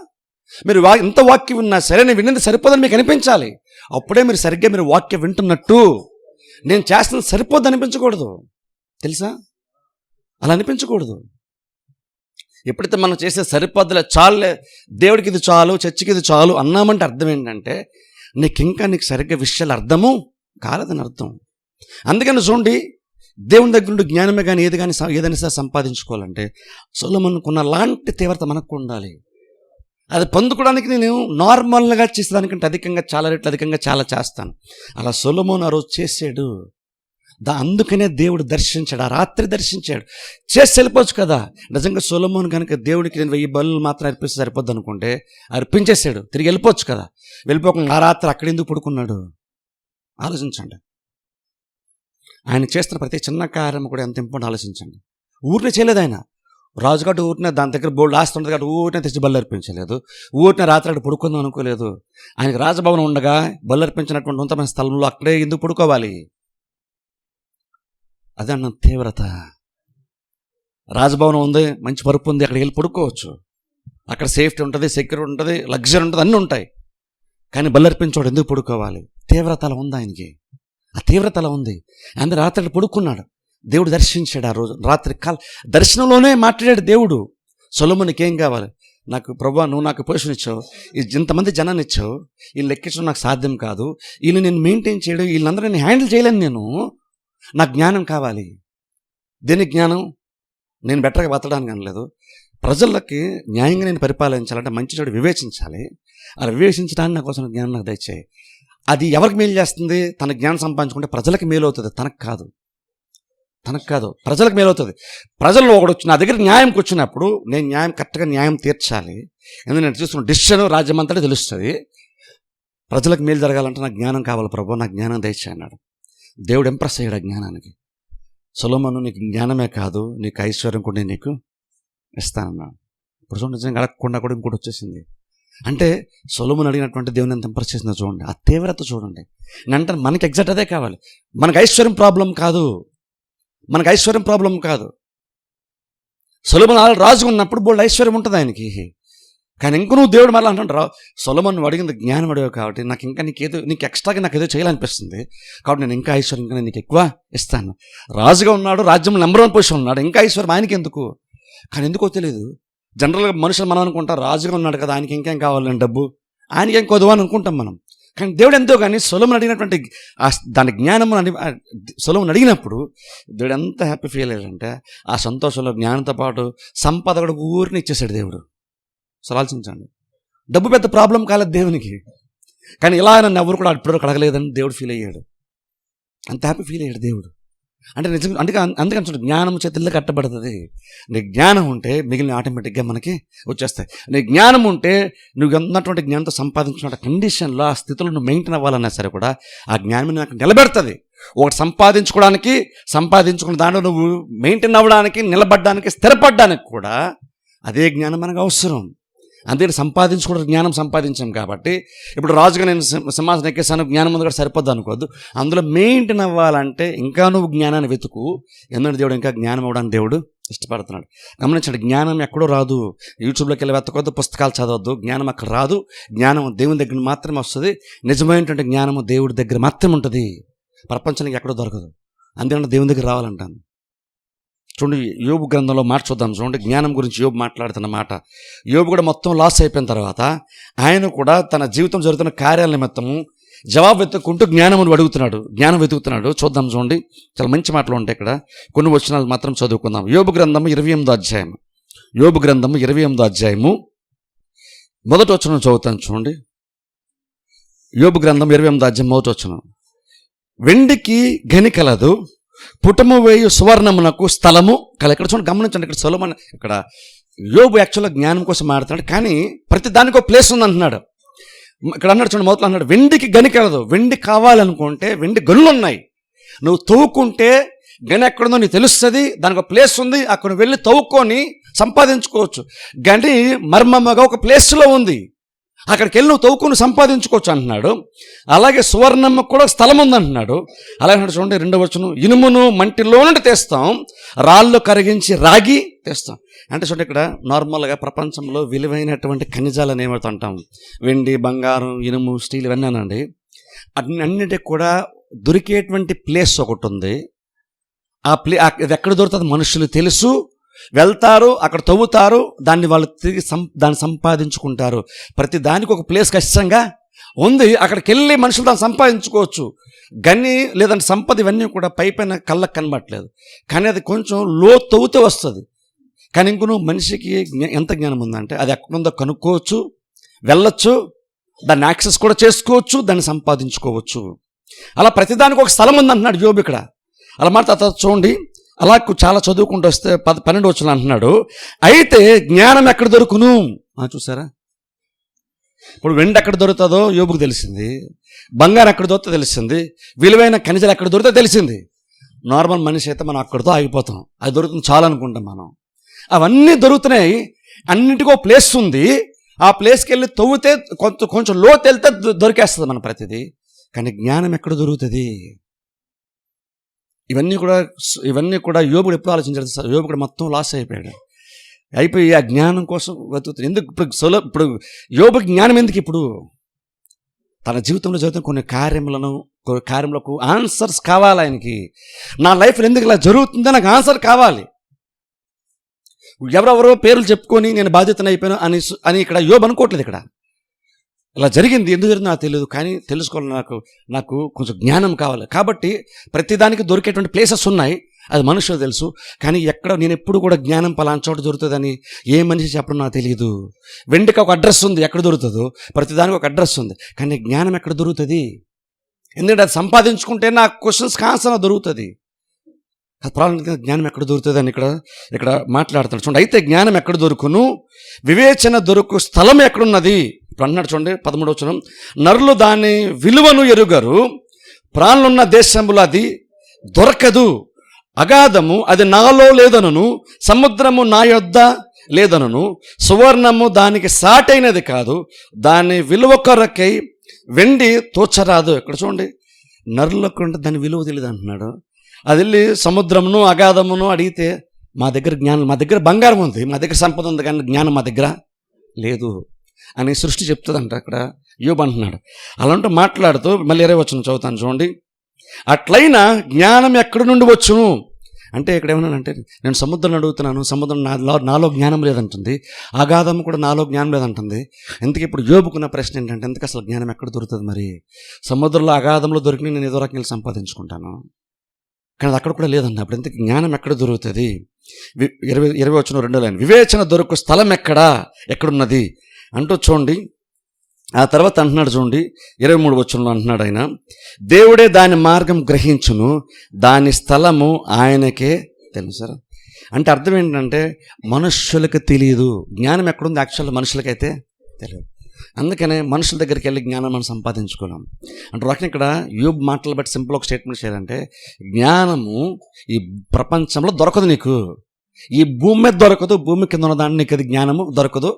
Speaker 1: మీరు ఎంత వాక్యం విన్నా సరే నేను విన్నది సరిపోదని మీకు అనిపించాలి, అప్పుడే మీరు సరిగ్గా మీరు వాక్యం వింటున్నట్టు. నేను చేస్తున్నది సరిపోద్ది అనిపించకూడదు తెలుసా, అలా అనిపించకూడదు. ఎప్పుడైతే మనం చేసే సరిపోద్దులే, చాలులే, దేవుడికి ఇది చాలు, చర్చికి ఇది చాలు అన్నామంటే అర్థం ఏంటంటే నీకు సరిగ్గా విషయాలు అర్థము కాలేదని అర్థం. అందుకని చూడండి, దేవుని దగ్గర నుండి జ్ఞానమే కానీ ఏదైనా సరే సంపాదించుకోవాలంటే సొలొమోనుకున్న లాంటి తీవ్రత మనకు ఉండాలి. అది పొందుకోవడానికి నేను నార్మల్గా చేసేదానికంటే అధికంగా, చాలా రెట్లు అధికంగా చాలా చేస్తాను. అలా సొలొమోను ఆ రోజు చేసాడు. అందుకనే దేవుడు దర్శించాడు, ఆ రాత్రి దర్శించాడు. చేసి వెళ్ళిపోవచ్చు కదా. నిజంగా సొలొమోను కనుక దేవుడికి నేను 1000 బలులు మాత్రం అర్పిస్తే సరిపోద్ది అనుకుంటే అర్పించేసాడు, తిరిగి వెళ్ళిపోవచ్చు కదా. వెళ్ళిపోకుండా ఆ రాత్రి అక్కడ ఎందుకు పడుకున్నాడు ఆలోచించండి. ఆయన చేస్తున్న ప్రతి చిన్న కార్యం కూడా ఎంత ఇంపార్టెంట్ ఆలోచించండి. ఊరినే చేయలేదు ఆయన. రాజుగాడు ఊరినే దాని దగ్గర బోల్డ్ ఆస్తి ఉంటుంది కాబట్టి ఊరినే తెచ్చి బలు అర్పించలేదు, ఊరినే రాత్రి అక్కడ పడుకుందాం అనుకోలేదు. ఆయనకి రాజభవనం ఉండగా బలు అర్పించినటువంటి ఉన్నతమైన స్థలంలో అక్కడే ఎందుకు పడుకోవాలి? అదే అన్న తీవ్రత. రాజభవనం ఉంది, మంచి పరుపు ఉంది, అక్కడికి వెళ్ళి పడుకోవచ్చు, అక్కడ సేఫ్టీ ఉంటుంది, సెక్యూరిటీ ఉంటుంది, లగ్జరీ ఉంటుంది, అన్నీ ఉంటాయి. కానీ బలు అర్పించోడు ఎందుకు పడుకోవాలి? తీవ్రత అలా ఉంది ఆయనకి, ఆ తీవ్రత అలా ఉంది. అందుకే రాత్రి పడుకున్నాడు, దేవుడు దర్శించాడు. ఆ రోజు రాత్రి దర్శనంలోనే మాట్లాడాడు దేవుడు. సొలొమోనుకి ఏం కావాలి? నాకు ప్రభువా, నువ్వు నాకు పొజిషన్ ఇచ్చావు, ఇంతమంది జనాన్ని ఇచ్చావు, వీళ్ళు లెక్కించడం నాకు సాధ్యం కాదు, వీళ్ళు నేను మెయింటైన్ చేయడం, వీళ్ళందరూ నేను హ్యాండిల్ చేయలేను, నాకు జ్ఞానం కావాలి. దేని జ్ఞానం? నేను బెటర్గా బతకడానికి అనలేదు, ప్రజలకి న్యాయంగా నేను పరిపాలించాలంటే మంచి చెడు వివేచించాలి. అలా వివేచించడానికి నా కోసం జ్ఞానం నాకు దయచేయి. అది ఎవరికి మేలు చేస్తుంది? తన జ్ఞానం సంపాదించుకుంటే ప్రజలకు మేలు అవుతుంది, తనకు కాదు ప్రజలకు మేలు అవుతుంది. ప్రజల్లో ఒకడు వచ్చి నా దగ్గర న్యాయంకి వచ్చినప్పుడు నేను కరెక్ట్గా న్యాయం తీర్చాలి. ఎందుకంటే నేను చూస్తున్న డిసిషన్ రాజ్యం అంతటా తెలుస్తుంది. ప్రజలకు మేలు జరగాలంటే నాకు జ్ఞానం కావాలి ప్రభు, నాకు జ్ఞానం దయచేయి అన్నాడు. దేవుడు ఇంప్రెస్ అయ్యాడు ఆ జ్ఞానానికి. సొలొమోను, నీకు జ్ఞానమే కాదు, నీకు ఐశ్వర్యం కూడా నేను నీకు ఇస్తానన్నాడు. ఇప్పుడు చూడండి, నిజంగా అడగకుండా కూడా ఇంకోటి వచ్చేసింది. అంటే సొలొమోను అడిగినటువంటి దేవుని ఎంత ఇంప్రెస్ చేసిందో చూడండి, ఆ తీవ్రత చూడండి. అంటే మనకి ఎగ్జాక్ట్ అదే కావాలి. మనకు ఐశ్వర్యం ప్రాబ్లం కాదు, సొలొమోను రాజు ఉన్నప్పుడు బోల్డ్ ఐశ్వర్యం ఉంటుంది ఆయనకి. కానీ ఇంక నువ్వు దేవుడు మళ్ళీ అంటుంటావు, సొలొమోను అడిగింది జ్ఞానం అడిగావు కాబట్టి నాకు ఇంకా నీకు ఎక్స్ట్రాగా నాకు ఏదో చేయాలనిపిస్తుంది, కాబట్టి నేను ఇంకా ఐశ్వర్యం ఇంకా నీకు ఎక్కువ ఇస్తాను. రాజుగా ఉన్నాడు, రాజ్యంలో నెంబర్ 1 పొజిషన్ ఉన్నాడు, ఇంకా ఐశ్వర్యం ఆయనకి ఎందుకు? కానీ ఎందుకో తెలియదు, జనరల్గా మనుషులు మనం అనుకుంటాం, రాజుగా ఉన్నాడు కదా, ఆయనకి ఇంకేం కావాలని డబ్బు, ఆయనకేం కొదువు అని అనుకుంటాం మనం. కానీ దేవుడు ఎంతో కానీ సొలొమోను అడిగినటువంటి దాని జ్ఞానము సొలొమోను అడిగినప్పుడు దేవుడు ఎంత హ్యాపీ ఫీల్ అయ్యాడంటే, ఆ సంతోషంలో జ్ఞానంతో పాటు సంపద కూడా ఊరిని ఇచ్చేసాడు దేవుడు. అసలు ఆలోచించండి, డబ్బు పెద్ద ప్రాబ్లం కాలేదు దేవునికి, కానీ ఇలా నన్ను ఎవరు కూడా ఇప్పుడు అడగలేదని దేవుడు ఫీల్ అయ్యాడు. అంత హ్యాపీ ఫీల్ అయ్యాడు దేవుడు. అంటే నిజంగా అందుకని చూడండి, జ్ఞానం చేతుల్లో కట్టబడుతుంది. నీ జ్ఞానం ఉంటే మిగిలిన ఆటోమేటిక్గా మనకి వచ్చేస్తాయి. నీ జ్ఞానం ఉంటే నువ్వు ఉన్నటువంటి జ్ఞానంతో సంపాదించిన కండిషన్లో ఆ స్థితిలో నువ్వు మెయింటైన్ అవ్వాలన్నా సరే కూడా ఆ జ్ఞానం నాకు నిలబెడుతుంది. ఒకటి సంపాదించుకున్న దాంట్లో నువ్వు మెయింటైన్ అవ్వడానికి, నిలబడడానికి, స్థిరపడడానికి కూడా అదే జ్ఞానం మనకు అవసరం. అందుకని సంపాదించుకోవడం జ్ఞానం సంపాదించాం కాబట్టి, ఇప్పుడు రాజుగా నేను సింహాసనం ఎక్కేసాను, జ్ఞానం ముందు కూడా సరిపోద్ది అనుకోవద్దు. అందులో మెయింటైన్ అవ్వాలంటే ఇంకా నువ్వు జ్ఞానాన్ని వెతుకు. ఎందుకంటే దేవుడు ఇంకా జ్ఞానం ఇవ్వడానికి దేవుడు ఇష్టపడుతున్నాడు. గమనించండి, జ్ఞానం ఎక్కడో రాదు. యూట్యూబ్లోకి వెళ్ళి వెతకొద్దు, పుస్తకాలు చదవద్దు. జ్ఞానం అక్కడ రాదు. జ్ఞానం దేవుని దగ్గర మాత్రమే వస్తుంది. నిజమైనటువంటి జ్ఞానము దేవుడి దగ్గర మాత్రమే ఉంటుంది, ప్రపంచానికి ఎక్కడో దొరకదు. అందుకని దేవుని దగ్గర రావాలంటాను. చూడండి, యోబు గ్రంథంలో మాట చూద్దాం. చూడండి, జ్ఞానం గురించి యోబు మాట్లాడుతున్న మాట. యోబు కూడా మొత్తం లాస్ అయిపోయిన తర్వాత ఆయన కూడా తన జీవితం జరుగుతున్న కార్యాల నిమిత్తము జవాబు వెతుక్కుంటూ జ్ఞానం వెతుకుతున్నాడు. చూద్దాం, చూడండి, చాలా మంచి మాటలు ఉంటాయి ఇక్కడ. కొన్ని వచనాలు మాత్రం చదువుకుందాం. యోబు గ్రంథము 28వ అధ్యాయము మొదటి వచనం చదువుతాను. చూడండి, యోబు గ్రంథం 28వ అధ్యాయం మొదటి వచనం. వెండికి గని కలదు, పుటము వేయు సువర్ణమునకు స్థలము కల. ఇక్కడ చూడండి, గమనించండి, ఇక్కడ సొలొమోను, ఇక్కడ యోబు యాక్చువల్గా జ్ఞానం కోసం మాట్లాడుతున్నాడు, కానీ ప్రతి దానికి ఒక ప్లేస్ ఉంది అంటున్నాడు. ఇక్కడ అన్నాడు, చూడండి, మొదట్లో అన్నాడు వెండికి గని కలదు. వెండి కావాలనుకుంటే వెండి గనులు ఉన్నాయి, నువ్వు తవ్వుకుంటే గని ఎక్కడుందో నీకు తెలుస్తుంది. దానికి ఒక ప్లేస్ ఉంది, అక్కడ వెళ్ళి తవ్వుకొని సంపాదించుకోవచ్చు. గని మర్మమ్మగా ఒక ప్లేస్లో ఉంది, అక్కడికి వెళ్ళి నువ్వు తవ్వుకుని సంపాదించుకోవచ్చు అంటున్నాడు. అలాగే సువర్ణమ్మ కూడా స్థలం ఉందంటున్నాడు. అలాగే చూడండి, 2వ వచనం, ఇనుమును మంటిలో నుండి తెస్తాం, రాళ్ళు కరిగించి రాగి తెస్తాం. అంటే చూడండి, ఇక్కడ నార్మల్గా ప్రపంచంలో విలువైనటువంటి ఖనిజాలను ఏమవుతుంటాం, వెండి, బంగారం, ఇనుము, స్టీల్, ఇవన్నీ అనండి. అన్నిటికి కూడా దొరికేటువంటి ప్లేస్ ఒకటి ఉంది. ఇది ఎక్కడ దొరుకుతుంది మనుషులు తెలుసు, వెళ్తారు, అక్కడ తవ్వుతారు, దాన్ని వాళ్ళు తిరిగి దాన్ని సంపాదించుకుంటారు. ప్రతి దానికి ఒక ప్లేస్ ఖచ్చితంగా ఉంది, అక్కడికి వెళ్ళి మనుషులు దాన్ని సంపాదించుకోవచ్చు. గని లేదంటే సంపద ఇవన్నీ కూడా పైన కళ్ళకు కనబట్టలేదు, కానీ అది కొంచెం తవ్వుతే వస్తుంది. కానీ ఇంకొను మనిషికి ఎంత జ్ఞానం ఉందంటే అది ఎక్కడుందో కనుక్కోవచ్చు, వెళ్ళొచ్చు, దాన్ని యాక్సెస్ కూడా చేసుకోవచ్చు, దాన్ని సంపాదించుకోవచ్చు. అలా ప్రతిదానికి ఒక స్థలం ఉందంటున్నాడు యోబు ఇక్కడ. అలా మాట చూడండి, అలా చాలా చదువుకుంటూ వస్తే 12వ వచనం అంటున్నాడు, అయితే జ్ఞానం ఎక్కడ దొరుకును. చూసారా, ఇప్పుడు వెండి ఎక్కడ దొరుకుతుందో యోబుకు తెలిసింది, బంగారం ఎక్కడ దొరుకుతుందో తెలిసింది, విలువైన ఖనిజాలు ఎక్కడ దొరుకుతుందో తెలిసింది. నార్మల్ మనిషి అయితే మనం అక్కడితో ఆగిపోతాం, అది దొరుకుతుంది చాలు అనుకుంటాం మనం. అవన్నీ దొరుకుతున్నాయి, అన్నింటికో ప్లేస్ ఉంది, ఆ ప్లేస్కి వెళ్ళి తవ్వుతే కొంచెం లోతు వెళ్తే దొరికేస్తుంది మన ప్రతిదీ. కానీ జ్ఞానం ఎక్కడ దొరుకుతుంది? ఇవన్నీ కూడా యోబుడు ఎప్పుడు ఆలోచించాడు? యోబు కూడా మొత్తం లాస్ అయిపోయి ఆ జ్ఞానం కోసం వెతుకుతుంది. ఎందుకు ఇప్పుడు యోబుకి జ్ఞానం ఎందుకు? ఇప్పుడు తన జీవితంలో జరుగుతున్న కొన్ని కార్యములకు ఆన్సర్స్ కావాలి ఆయనకి. నా లైఫ్లో ఎందుకు ఇలా జరుగుతుందో నాకు ఆన్సర్ కావాలి. ఎవరెవరో పేర్లు చెప్పుకొని నేను బాధ్యతను అయిపోయాను అని ఇక్కడ యోబు అనుకోవట్లేదు. ఇక్కడ ఇలా జరిగింది, ఎందుకు జరిగిందో నాకు తెలియదు, కానీ తెలుసుకోవాలి, నాకు కొంచెం జ్ఞానం కావాలి. కాబట్టి ప్రతిదానికి దొరికేటువంటి ప్లేసెస్ ఉన్నాయి, అది మనుషులు తెలుసు. కానీ నేను ఎప్పుడు కూడా జ్ఞానం పలానా చోట దొరుకుతుందని ఏ మనిషి చెప్పడం నాకు తెలియదు. వెండికి ఒక అడ్రస్ ఉంది, ఎక్కడ దొరుకుతుందో ప్రతిదానికి ఒక అడ్రస్ ఉంది, కానీ జ్ఞానం ఎక్కడ దొరుకుతుంది? ఎందుకంటే అది సంపాదించుకుంటే నా క్వశ్చన్స్కి ఆన్సర్ దొరుకుతుంది. జ్ఞానం ఎక్కడ దొరుకుతుంది అని ఇక్కడ మాట్లాడుతాడు. చూడండి, అయితే జ్ఞానం ఎక్కడ దొరుకును, వివేచన దొరుకు స్థలం ఎక్కడున్నది? ఇప్పుడు అన్నాడు, చూడండి 13వ వచనం, నరులు దాని విలువను ఎరుగరు, ప్రాణులున్న దేశంలో అది దొరకదు. అగాధము అది నాలో లేదనను, సముద్రము నా యొద్ద లేదనను, సువర్ణము దానికి సాటైనది కాదు, దాని విలువ కొరకై వెండి తోచరాదు. ఇక్కడ చూడండి, నరులకు దాని విలువ తెలియదు అంటున్నాడు. అది వెళ్ళి సముద్రమును అగాధమును అడిగితే మా దగ్గర బంగారం ఉంది, మా దగ్గర సంపద ఉంది, కానీ జ్ఞానం మా దగ్గర లేదు అని సృష్టి చెప్తుందంట. అక్కడ యోబు అంటున్నాడు. అలాంటి మాట్లాడుతూ మళ్ళీ 20వ వచనం చదువుతాను చూడండి, అట్లయినా జ్ఞానం ఎక్కడి నుండి వచ్చును అంటే ఇక్కడ ఏమన్నానంటే, నేను సముద్రం అడుగుతున్నాను, సముద్రం నాలో జ్ఞానం లేదంటుంది, అగాధం కూడా నాలో జ్ఞానం లేదంటుంది. ఎందుకు ఇప్పుడు యోబుకున్న ప్రశ్న ఏంటంటే, ఎందుకు అసలు జ్ఞానం ఎక్కడ దొరుకుతుంది? మరి సముద్రంలో అగాధంలో దొరికి నేను ఏదో రకంగా సంపాదించుకుంటాను, కానీ అది అక్కడ కూడా లేదన్న. అప్పుడు ఎందుకు జ్ఞానం ఎక్కడ దొరుకుతుంది? 22 లైన్, వివేచన దొరకు స్థలం ఎక్కడున్నది అంటూ చూడండి. ఆ తర్వాత అంటున్నాడు చూడండి, 23 వచనంలో అంటున్నాడు ఆయన, దేవుడే దాని మార్గం గ్రహించును, దాని స్థలము ఆయనకే తెలుసా. అంటే అర్థం ఏంటంటే, మనుష్యులకు తెలియదు జ్ఞానం ఎక్కడుంది, యాక్చువల్గా మనుషులకైతే తెలియదు. అందుకనే మనుషుల దగ్గరికి వెళ్ళి జ్ఞానం మనం సంపాదించుకున్నాం అంటే రకం. ఇక్కడ యోబు మాటలు బట్టి సింపుల్ ఒక స్టేట్మెంట్ చేయాలంటే, జ్ఞానము ఈ ప్రపంచంలో దొరకదు నీకు, ఈ భూమి మీద దొరకదు, భూమి కింద ఉన్న దాన్ని నీకు అది జ్ఞానము దొరకదు.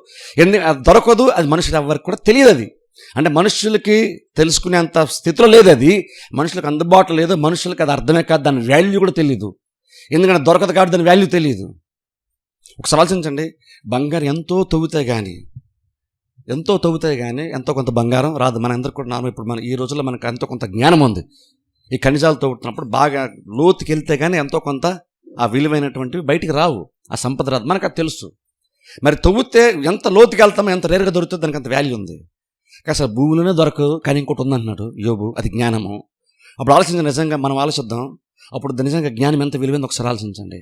Speaker 1: ఎందుకు అది దొరకదు? అది మనుషులు ఎవరికి కూడా తెలియదు. అది అంటే మనుషులకి తెలుసుకునేంత స్థితిలో లేదు, అది మనుషులకు అందుబాటులో లేదు, మనుషులకు అది అర్థమే కాదు, దాని వాల్యూ కూడా తెలియదు. ఎందుకంటే దొరకదు కాబట్టి దాని వాల్యూ తెలియదు. ఒకసారి ఆలోచించండి, బంగారం ఎంతో తవ్వుతాయి కానీ ఎంతో కొంత బంగారం రాదు. మన అందరికీ కూడా ఇప్పుడు మన ఈ రోజుల్లో మనకు ఎంతో కొంత జ్ఞానం ఉంది. ఈ ఖనిజాలు తవ్వుతున్నప్పుడు బాగా లోతుకి వెళ్తే కానీ ఎంతో కొంత ఆ విలువైనటువంటివి బయటికి రావు, ఆ సంపద రాదు, మనకు అది తెలుసు. మరి తవ్వుతే ఎంత లోతుకి వెళ్తామో, ఎంత రేరుగా దొరుకుతుందో దానికి అంత వాల్యూ ఉంది. అసలు భూమిలోనే దొరకదు కానీ ఇంకోటి ఉందన్నాడు యోబు, అది జ్ఞానము. అప్పుడు ఆలోచించండి, నిజంగా మనం ఆలోచిద్దాం, అప్పుడు నిజంగా జ్ఞానం ఎంత విలువైంది ఒకసారి ఆలోచించండి.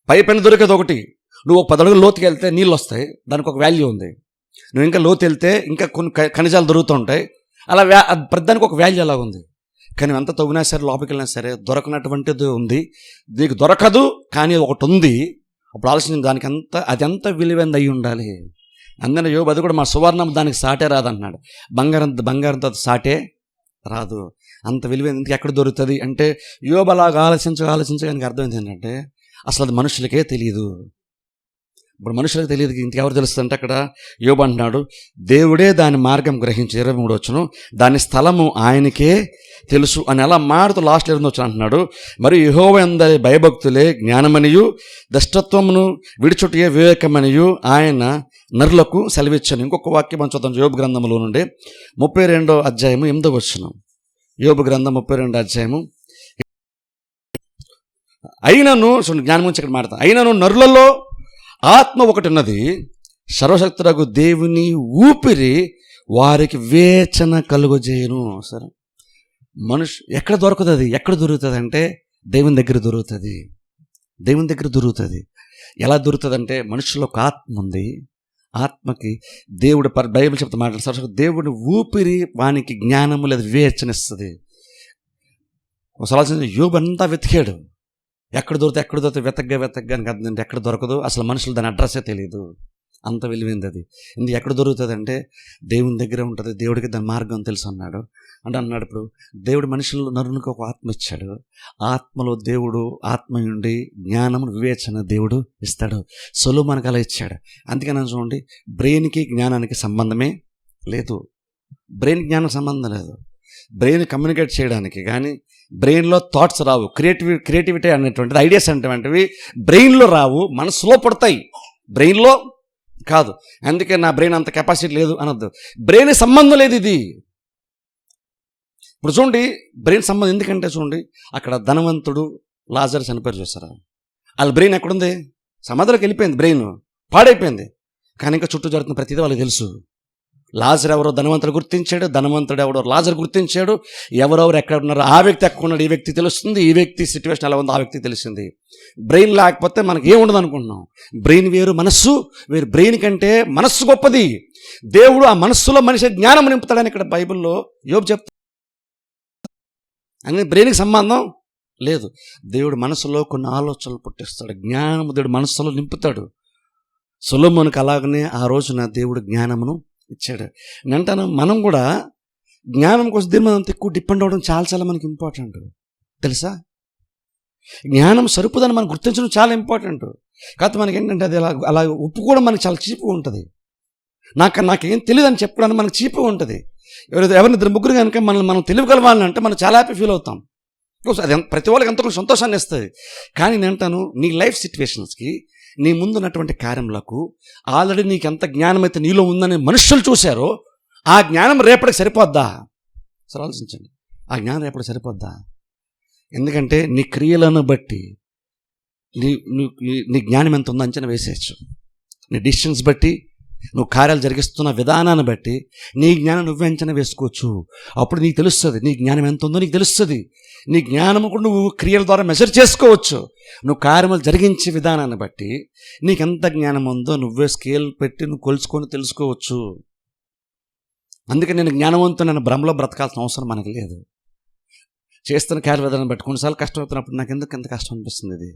Speaker 1: పైన దొరికేది ఒకటి, నువ్వు 10 అడుగులు లోతుకి వెళ్తే నీళ్ళు వస్తాయి, దానికి ఒక వాల్యూ ఉంది. నువ్వు ఇంకా లోతు వెళ్తే ఇంకా కొన్ని ఖనిజాలు దొరుకుతూ ఉంటాయి, అలా ప్రతిదానికి ఒక వాల్యూ అలా ఉంది. కానీ ఎంత తవ్వినా సరే, లోపలికి వెళ్ళినా సరే దొరకనటువంటిది ఉంది. నీకు దొరకదు కానీ ఒకటి ఉంది. అప్పుడు ఆలోచించిన దానికి అది ఎంత విలువైంది అయి ఉండాలి. అందుకని యోబు అది కూడా, మా సువర్ణం దానికి సాటే రాదన్నాడు. బంగారంతో సాటే రాదు, అంత విలువైంది ఎక్కడ దొరుకుతుంది అంటే, యోబు అలాగా ఆలోచించడానికి అర్థమైంది ఏంటంటే, అసలు అది మనుషులకే తెలియదు. ఇప్పుడు మనుషులకు తెలియదు, ఇంకెవరు తెలుస్తుందంటే అక్కడ యోబు అంటున్నాడు, దేవుడే దాని మార్గం గ్రహించి 23 వచనం, దాని స్థలము ఆయనకే తెలుసు అని అలా మారుతూ లాస్ట్ 11 వచనం అంటున్నాడు, మరియు యెహోవా యందలి భయభక్తులే జ్ఞానమనియు దుష్టత్వమును విడిచుటయే వివేకమనియు ఆయన నరులకు సెలవిచ్చాను. ఇంకొక వాక్యం మనం చూద్దాం యోబు గ్రంథంలో నుండి 32వ అధ్యాయము 8వ వచనం. యోబు గ్రంథం 32వ అధ్యాయము. అయినను జ్ఞానం గురించి ఇక్కడ మాట్లాడతాం. అయినను నరులలో ఆత్మ ఒకటి ఉన్నది, సర్వశక్తుడగు దేవుని ఊపిరి వారికి వేచన కలుగజేయును. సరే, ఎక్కడ దొరుకుతుంది? ఎక్కడ దొరుకుతుంది అంటే దేవుని దగ్గర దొరుకుతుంది. దేవుని దగ్గర దొరుకుతుంది. ఎలా దొరుకుతుంది అంటే, మనుషుల్లో ఒక ఆత్మ ఉంది, ఆత్మకి దేవుడు బైబిల్ చెప్తే మాట్లాడు, దేవుడి ఊపిరి వానికి జ్ఞానము లేదా వివేచనిస్తుంది. ఒకసారి యోబు అంతా వెతికాడు, ఎక్కడ దొరికితే వెతగ్గా అని అర్థం. ఎక్కడ దొరకదు, అసలు మనుషులు దాని అడ్రస్సే తెలియదు, అంత విలువైంది అది. ఎందుకు ఎక్కడ దొరుకుతుంది అంటే, దేవుని దగ్గరే ఉంటుంది, దేవుడికి దాని మార్గం తెలుసు అన్నాడు. అన్నాడు ఇప్పుడు దేవుడు మనుషులు నరునికి ఒక ఆత్మ ఇచ్చాడు, ఆత్మలో దేవుడు ఆత్మ నుండి జ్ఞానము వివేచన దేవుడు ఇస్తాడు. సొలొమోనుకు అలా ఇచ్చాడు. అందుకని చూడండి, బ్రెయిన్కి జ్ఞానానికి సంబంధమే లేదు. బ్రెయిన్ జ్ఞానం సంబంధం లేదు. బ్రెయిన్ కమ్యూనికేట్ చేయడానికి కానీ బ్రెయిన్లో థాట్స్ రావు. క్రియేటివిటీ అనేటువంటిది, ఐడియాస్ అనేటువంటివి బ్రెయిన్లో రావు, మనసులో పడతాయి, బ్రెయిన్లో కాదు. అందుకే నా బ్రెయిన్ అంత కెపాసిటీ లేదు అనొద్దు. బ్రెయిన్ సంబంధం లేదు ఇది. ఇప్పుడు చూడండి, బ్రెయిన్ సంబంధం ఎందుకంటే చూడండి, అక్కడ ధనవంతుడు లాజర్ చనిపోయారు చూస్తారా, వాళ్ళ బ్రెయిన్ ఎక్కడుంది? సమాధిలోకి వెళ్ళిపోయింది, బ్రెయిన్ పాడైపోయింది. కానీ ఇంకా చుట్టూ జరుగుతున్న ప్రతిదీ వాళ్ళకి తెలుసు. లాజర్ ఎవరో ధనవంతుడు గుర్తించాడు, ధనవంతుడు ఎవరో లాజర్ గుర్తించాడు, ఎవరెవరు ఎక్కడ ఉన్నారో ఆ వ్యక్తి ఎక్కడ ఉన్నాడు ఈ వ్యక్తి తెలుస్తుంది, ఈ వ్యక్తి సిచ్యువేషన్ ఎలా ఉందో ఆ వ్యక్తి తెలిసింది. బ్రెయిన్ లేకపోతే మనకి ఏముండదు అనుకుంటున్నాం. బ్రెయిన్ వేరు, మనస్సు వేరు. బ్రెయిన్ కంటే మనస్సు గొప్పది. దేవుడు ఆ మనస్సులో మనిషి జ్ఞానం నింపుతాడని ఇక్కడ బైబిల్లో యోబు చెప్తాడు. అని బ్రెయిన్కి సంబంధం లేదు. దేవుడు మనసులో కొన్ని ఆలోచనలు పుట్టిస్తాడు, జ్ఞానము దేవుడు మనస్సులో నింపుతాడు. సొలొమోనుకు అలాగనే ఆ రోజున దేవుడు జ్ఞానమును ఇచ్చాడు. అంటాను, మనం కూడా జ్ఞానం కోసం దీని మీద అంత ఎక్కువ డిపెండ్ అవ్వడం చాలా మనకి ఇంపార్టెంట్ తెలుసా. జ్ఞానం సరిపోదని మనం గుర్తించడం చాలా ఇంపార్టెంట్. కాకపోతే మనకి ఏంటంటే అది అలా ఒప్పుకోవడం మనకి చాలా చీపుగా ఉంటుంది. నాకేం తెలియదు అని చెప్పడానికి మనకు చీపుగా ఉంటుంది. ఎవరిని 2-3 కనుక మనం తెలియగలవాలంటే మనం చాలా హ్యాపీ ఫీల్ అవుతాం. అది ప్రతి వాళ్ళకి ఎంతో సంతోషాన్ని ఇస్తుంది. కానీ నేను అంటాను, నీ లైఫ్ సిచ్యువేషన్స్కి, నీ ముందున్నటువంటి కార్యములకు ఆల్రెడీ నీకు ఎంత జ్ఞానం అయితే నీలో ఉందని మనుషులు చూశారో, ఆ జ్ఞానం రేపటికి సరిపోద్దా? సరే ఆలోచించండి, ఆ జ్ఞానం రేపటికి సరిపోద్దా? ఎందుకంటే నీ క్రియలను బట్టి నీ నీ జ్ఞానం ఎంత ఉందో అంచనా వేసేయచ్చు. నీ డిసిషన్స్ బట్టి, నువ్వు కార్యాలు జరిగిస్తున్న విధానాన్ని బట్టి నీ జ్ఞానం నువ్వే అంచనా వేసుకోవచ్చు. అప్పుడు నీకు తెలుస్తుంది నీ జ్ఞానం ఎంత ఉందో నీకు తెలుస్తుంది. నీ జ్ఞానం కూడా నువ్వు క్రియల ద్వారా మెజర్ చేసుకోవచ్చు. నువ్వు కార్యములు జరిగించే విధానాన్ని బట్టి నీకు ఎంత జ్ఞానం ఉందో నువ్వే స్కేల్ పెట్టి నువ్వు కొలుచుకొని తెలుసుకోవచ్చు. అందుకే నేను జ్ఞానవంతునైన భ్రమలో బ్రతకాల్సిన అవసరం మనకి లేదు. చేస్తున్న కార్య విధానం బట్టి కొన్నిసార్లు కష్టం అవుతున్నప్పుడు నాకు ఎందుకు ఎంత కష్టం అనిపిస్తుంది ఇది.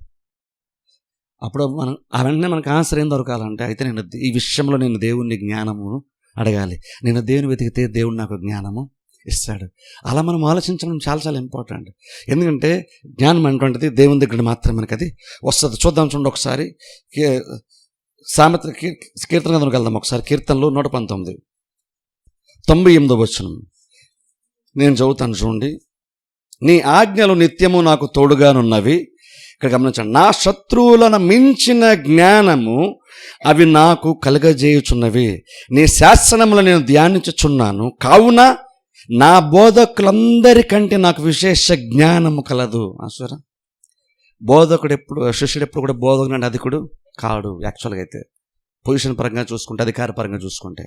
Speaker 1: అప్పుడు మనం అవన్నీ మనకు ఆన్సర్ ఏం దొరకాలంటే, అయితే నేను ఈ విషయంలో నేను దేవుని జ్ఞానము అడగాలి. నేను దేవుని వెతికితే దేవుడు నాకు జ్ఞానము ఇస్తాడు. అలా మనం ఆలోచించడం చాలా చాలా ఇంపార్టెంట్. ఎందుకంటే జ్ఞానం అనేటువంటిది దేవుని దగ్గర మాత్రమే మనకి అది వస్తుంది. చూద్దాం చూడండి ఒకసారి సామెత కీర్తన గ్రంథంలోకి వెళ్దాం. ఒకసారి కీర్తనలు 119 వచనం నేను చదువుతాను చూడండి. నీ ఆజ్ఞలు నిత్యము నాకు తోడుగానున్నవి. ఇక్కడ గమనించండి. నా శత్రువులను మించిన జ్ఞానము అవి నాకు కలుగజేయుచున్నవి. నీ శాసనములు నేను ధ్యానించుచున్నాను. కావున నా బోధకులందరికంటే నాకు విశేష జ్ఞానము కలదు. ఆశ్వర బోధకుడు ఎప్పుడు, శిష్యుడు ఎప్పుడు కూడా బోధకుడు అంటే అధికుడు కాడు. యాక్చువల్గా అయితే పొజిషన్ పరంగా చూసుకుంటే, అధికార పరంగా చూసుకుంటే.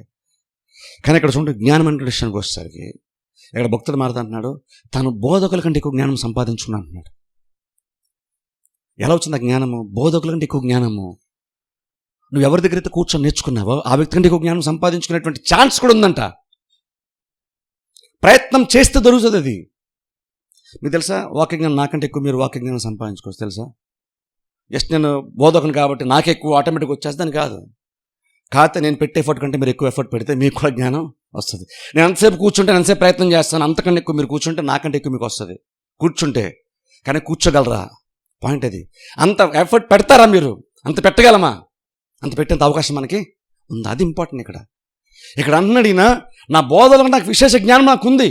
Speaker 1: కానీ ఇక్కడ చూడండి, జ్ఞానం అనే విషయానికి వచ్చేసరికి ఇక్కడ భక్తుడు మారుతుంటున్నాడు, తాను బోధకుల కంటే ఎక్కువ జ్ఞానం సంపాదించుకున్నా అంటున్నాడు. ఎలా వచ్చింది ఆ జ్ఞానము? బోధకుల కంటే ఎక్కువ జ్ఞానము. నువ్వు ఎవరి దగ్గర అయితే కూర్చొని నేర్చుకున్నావో ఆ వ్యక్తి కంటే ఎక్కువ జ్ఞానం సంపాదించుకునేటువంటి ఛాన్స్ కూడా ఉందంట. ప్రయత్నం చేస్తే దొరుకుతుంది అది. మీకు తెలుసా, వాక్య జ్ఞానం నాకంటే ఎక్కువ మీరు వాక్య జ్ఞానం సంపాదించుకోవచ్చు తెలుసా. జస్ట్ నేను బోధకుని కాబట్టి నాకు ఎక్కువ ఆటోమేటిక్గా వచ్చేస్తుందని కాదు. కాకపోతే నేను పెట్టే ఎఫర్ట్ కంటే మీరు ఎక్కువ ఎఫర్ట్ పెడితే మీకు కూడా జ్ఞానం వస్తుంది. నేను అంతసేపు కూర్చుంటే ఎంతసేపు ప్రయత్నం చేస్తాను, అంతకంటే ఎక్కువ మీరు కూర్చుంటే నాకంటే ఎక్కువ మీకు వస్తుంది. కూర్చుంటే కానీ కూర్చోగలరా? పాయింట్ అది. అంత ఎఫర్ట్ పెడతారా మీరు? అంత పెట్టగలమా? అంత పెట్టేంత అవకాశం మనకి ఉంది. అది ఇంపార్టెంట్. ఇక్కడ అన్నడినా నా బోధలో నాకు విశేష జ్ఞానం నాకు ఉంది.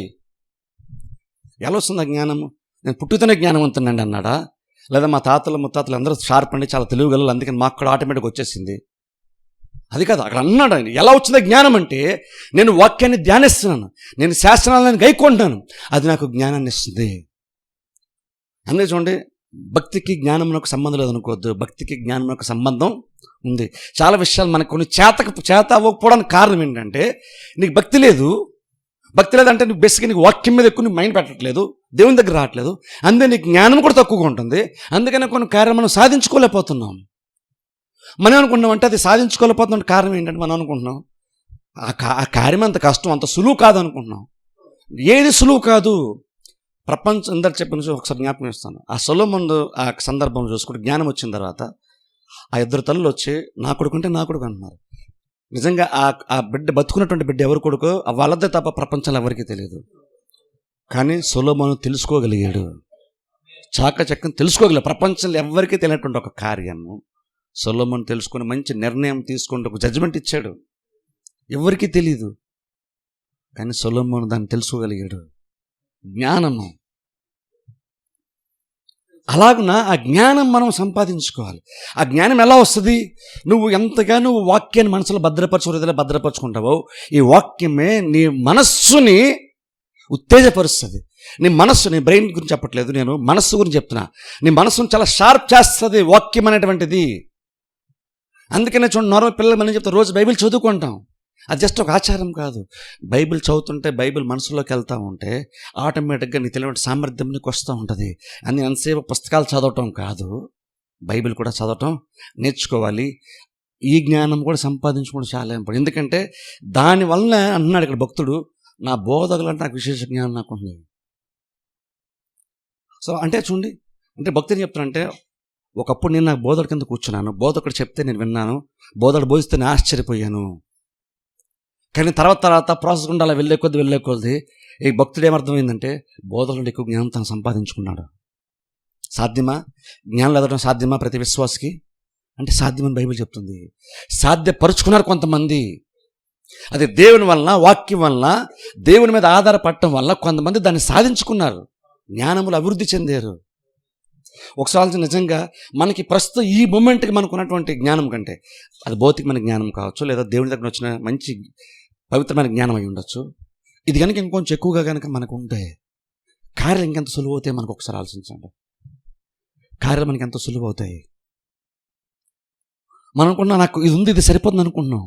Speaker 1: ఎలా వస్తుంది ఆ జ్ఞానము? నేను పుట్టుతోనే జ్ఞానవంతునండి అన్నాడా? లేదా మా తాతలు ముత్తాతలు అందరూ షార్ప్ అండి, చాలా తెలివిగలరు, అందుకని మాకు కూడా ఆటోమేటిక్గా వచ్చేసింది? అది కాదు. అక్కడ అన్నాడు ఆయన. ఎలా వచ్చిందో జ్ఞానం అంటే, నేను వాక్యాన్ని ధ్యానిస్తున్నాను, నేను శాస్త్రాలను గైకొంటాను, అది నాకు జ్ఞానాన్ని ఇస్తుంది. అందుకే చూడండి, భక్తికి జ్ఞానమునకు సంబంధం లేదనుకోవద్దు. భక్తికి జ్ఞానమునకు సంబంధం ఉంది. చాలా విషయాలు మనకు కొన్ని చేత అవ్వకపోవడానికి కారణం ఏంటంటే, నీకు భక్తి లేదు. భక్తి లేదంటే నువ్వు బేసిక్గా నీకు వాక్యం మీద ఎక్కువ మైండ్ పెట్టట్లేదు, దేవుని దగ్గర రావట్లేదు. అందుకే నీకు జ్ఞానం కూడా తక్కువగా ఉంటుంది. అందుకనే కొన్ని కార్యం మనం సాధించుకోలేకపోతున్నాం. మనం అనుకుంటున్నాం అంటే అది సాధించుకోలేకపోతున్న కారణం ఏంటంటే, మనం అనుకుంటున్నాం ఆ కార్యం అంత కష్టం, అంత సులువు కాదు అనుకుంటున్నాం. ఏది సులువు కాదు. ప్రపంచం అందరు చెప్పిన ఒకసారి జ్ఞాపకం ఇస్తాను. ఆ సొలొమోను ఆ సందర్భం చూసుకుంటే, జ్ఞానం వచ్చిన తర్వాత ఆ ఇద్దరు తల్లులు వచ్చి నా కొడుకు అంటే నా కొడుకు అంటున్నారు. నిజంగా ఆ బిడ్డ, బతుకున్నటువంటి బిడ్డ ఎవరి కొడుకో వాళ్ళదే తప్ప ప్రపంచంలో ఎవరికీ తెలియదు. కానీ సొలొమోను తెలుసుకోగలిగాడు. చాకచక్యం తెలుసుకోగలిగాడు. ప్రపంచంలో ఎవరికీ తెలియనటువంటి ఒక కార్యము సొలొమోను తెలుసుకొని మంచి నిర్ణయం తీసుకుంటూ ఒక జడ్జిమెంట్ ఇచ్చాడు. ఎవరికీ తెలియదు, కానీ సొలొమోను దాన్ని తెలుసుకోగలిగాడు. జ్ఞానము. అలాగున ఆ జ్ఞానం మనం సంపాదించుకోవాలి. ఆ జ్ఞానం ఎలా వస్తుంది? నువ్వు ఎంతగా నువ్వు వాక్యాన్ని మనసులో భద్రపరచుకుంటావో, ఈ వాక్యమే నీ మనస్సుని ఉత్తేజపరుస్తుంది. నీ మనస్సు, నీ బ్రెయిన్ గురించి చెప్పట్లేదు, నేను మనస్సు గురించి చెప్తున్నా. నీ మనస్సును చాలా షార్ప్ చేస్తుంది వాక్యం అనేటువంటిది. అందుకనే చూడండి, నార్మల్ పిల్లలు మనం చెప్తాం, రోజు బైబిల్ చదువుకుంటాం. అది జస్ట్ ఒక ఆచారం కాదు. బైబిల్ చదువుతుంటే, బైబిల్ మనసులోకి వెళ్తూ ఉంటే ఆటోమేటిక్గా నీ తెలియని సామర్థ్యం నీకు వస్తూ ఉంటుంది. అని అంతసేపు పుస్తకాలు చదవటం కాదు, బైబిల్ కూడా చదవటం నేర్చుకోవాలి. ఈ జ్ఞానం కూడా సంపాదించుకోవడం చాలా ఇంపార్టెంట్. ఎందుకంటే దానివల్ల అన్నాడు ఇక్కడ భక్తుడు, నా బోధకులు అంటే నాకు విశేష జ్ఞానం నాకు ఉంది. సో అంటే చూడండి, అంటే భక్తుడు చెప్తానంటే, ఒకప్పుడు నేను నాకు బోధకుడి కింద కూర్చున్నాను, బోధకుడు చెప్తే నేను విన్నాను, బోధకుడు బోధిస్తే నేను ఆశ్చర్యపోయాను. కానీ తర్వాత ప్రాసెస్ గుండా అలా వెళ్ళే కొద్ది ఈ భక్తుడు ఏమర్థమైందంటే, బోధకుడు ఎక్కువ జ్ఞానం తను సంపాదించుకున్నాడు. సాధ్యమా? జ్ఞానం ఎదగడం సాధ్యమా ప్రతి విశ్వాసకి అంటే సాధ్యమని బైబిల్ చెప్తుంది. సాధ్యపరుచుకున్నారు కొంతమంది. అది దేవుని వలన, వాక్యం వలన, దేవుని మీద ఆధారపడటం వల్ల కొంతమంది దాన్ని సాధించుకున్నారు, జ్ఞానములు అభివృద్ధి చెందారు. ఒకసారి నిజంగా మనకి ప్రస్తుతం ఈ మూమెంట్కి మనకు ఉన్నటువంటి జ్ఞానం కంటే, అది భౌతికమైన జ్ఞానం కావచ్చు, లేదా దేవుని దగ్గర వచ్చిన మంచి పవిత్రమైన జ్ఞానం అయి ఉండొచ్చు, ఇది కనుక ఇంకొంచెం ఎక్కువగా కనుక మనకు ఉంటే కార్యాలు ఇంకెంత సులువు అవుతాయి మనకు ఒకసారి ఆలోచించండి. కార్యాలు మనకి ఎంత సులువు అవుతాయి. మనం అనుకున్నా నాకు ఇది ఉంది, ఇది సరిపోతుంది అనుకుంటున్నాం.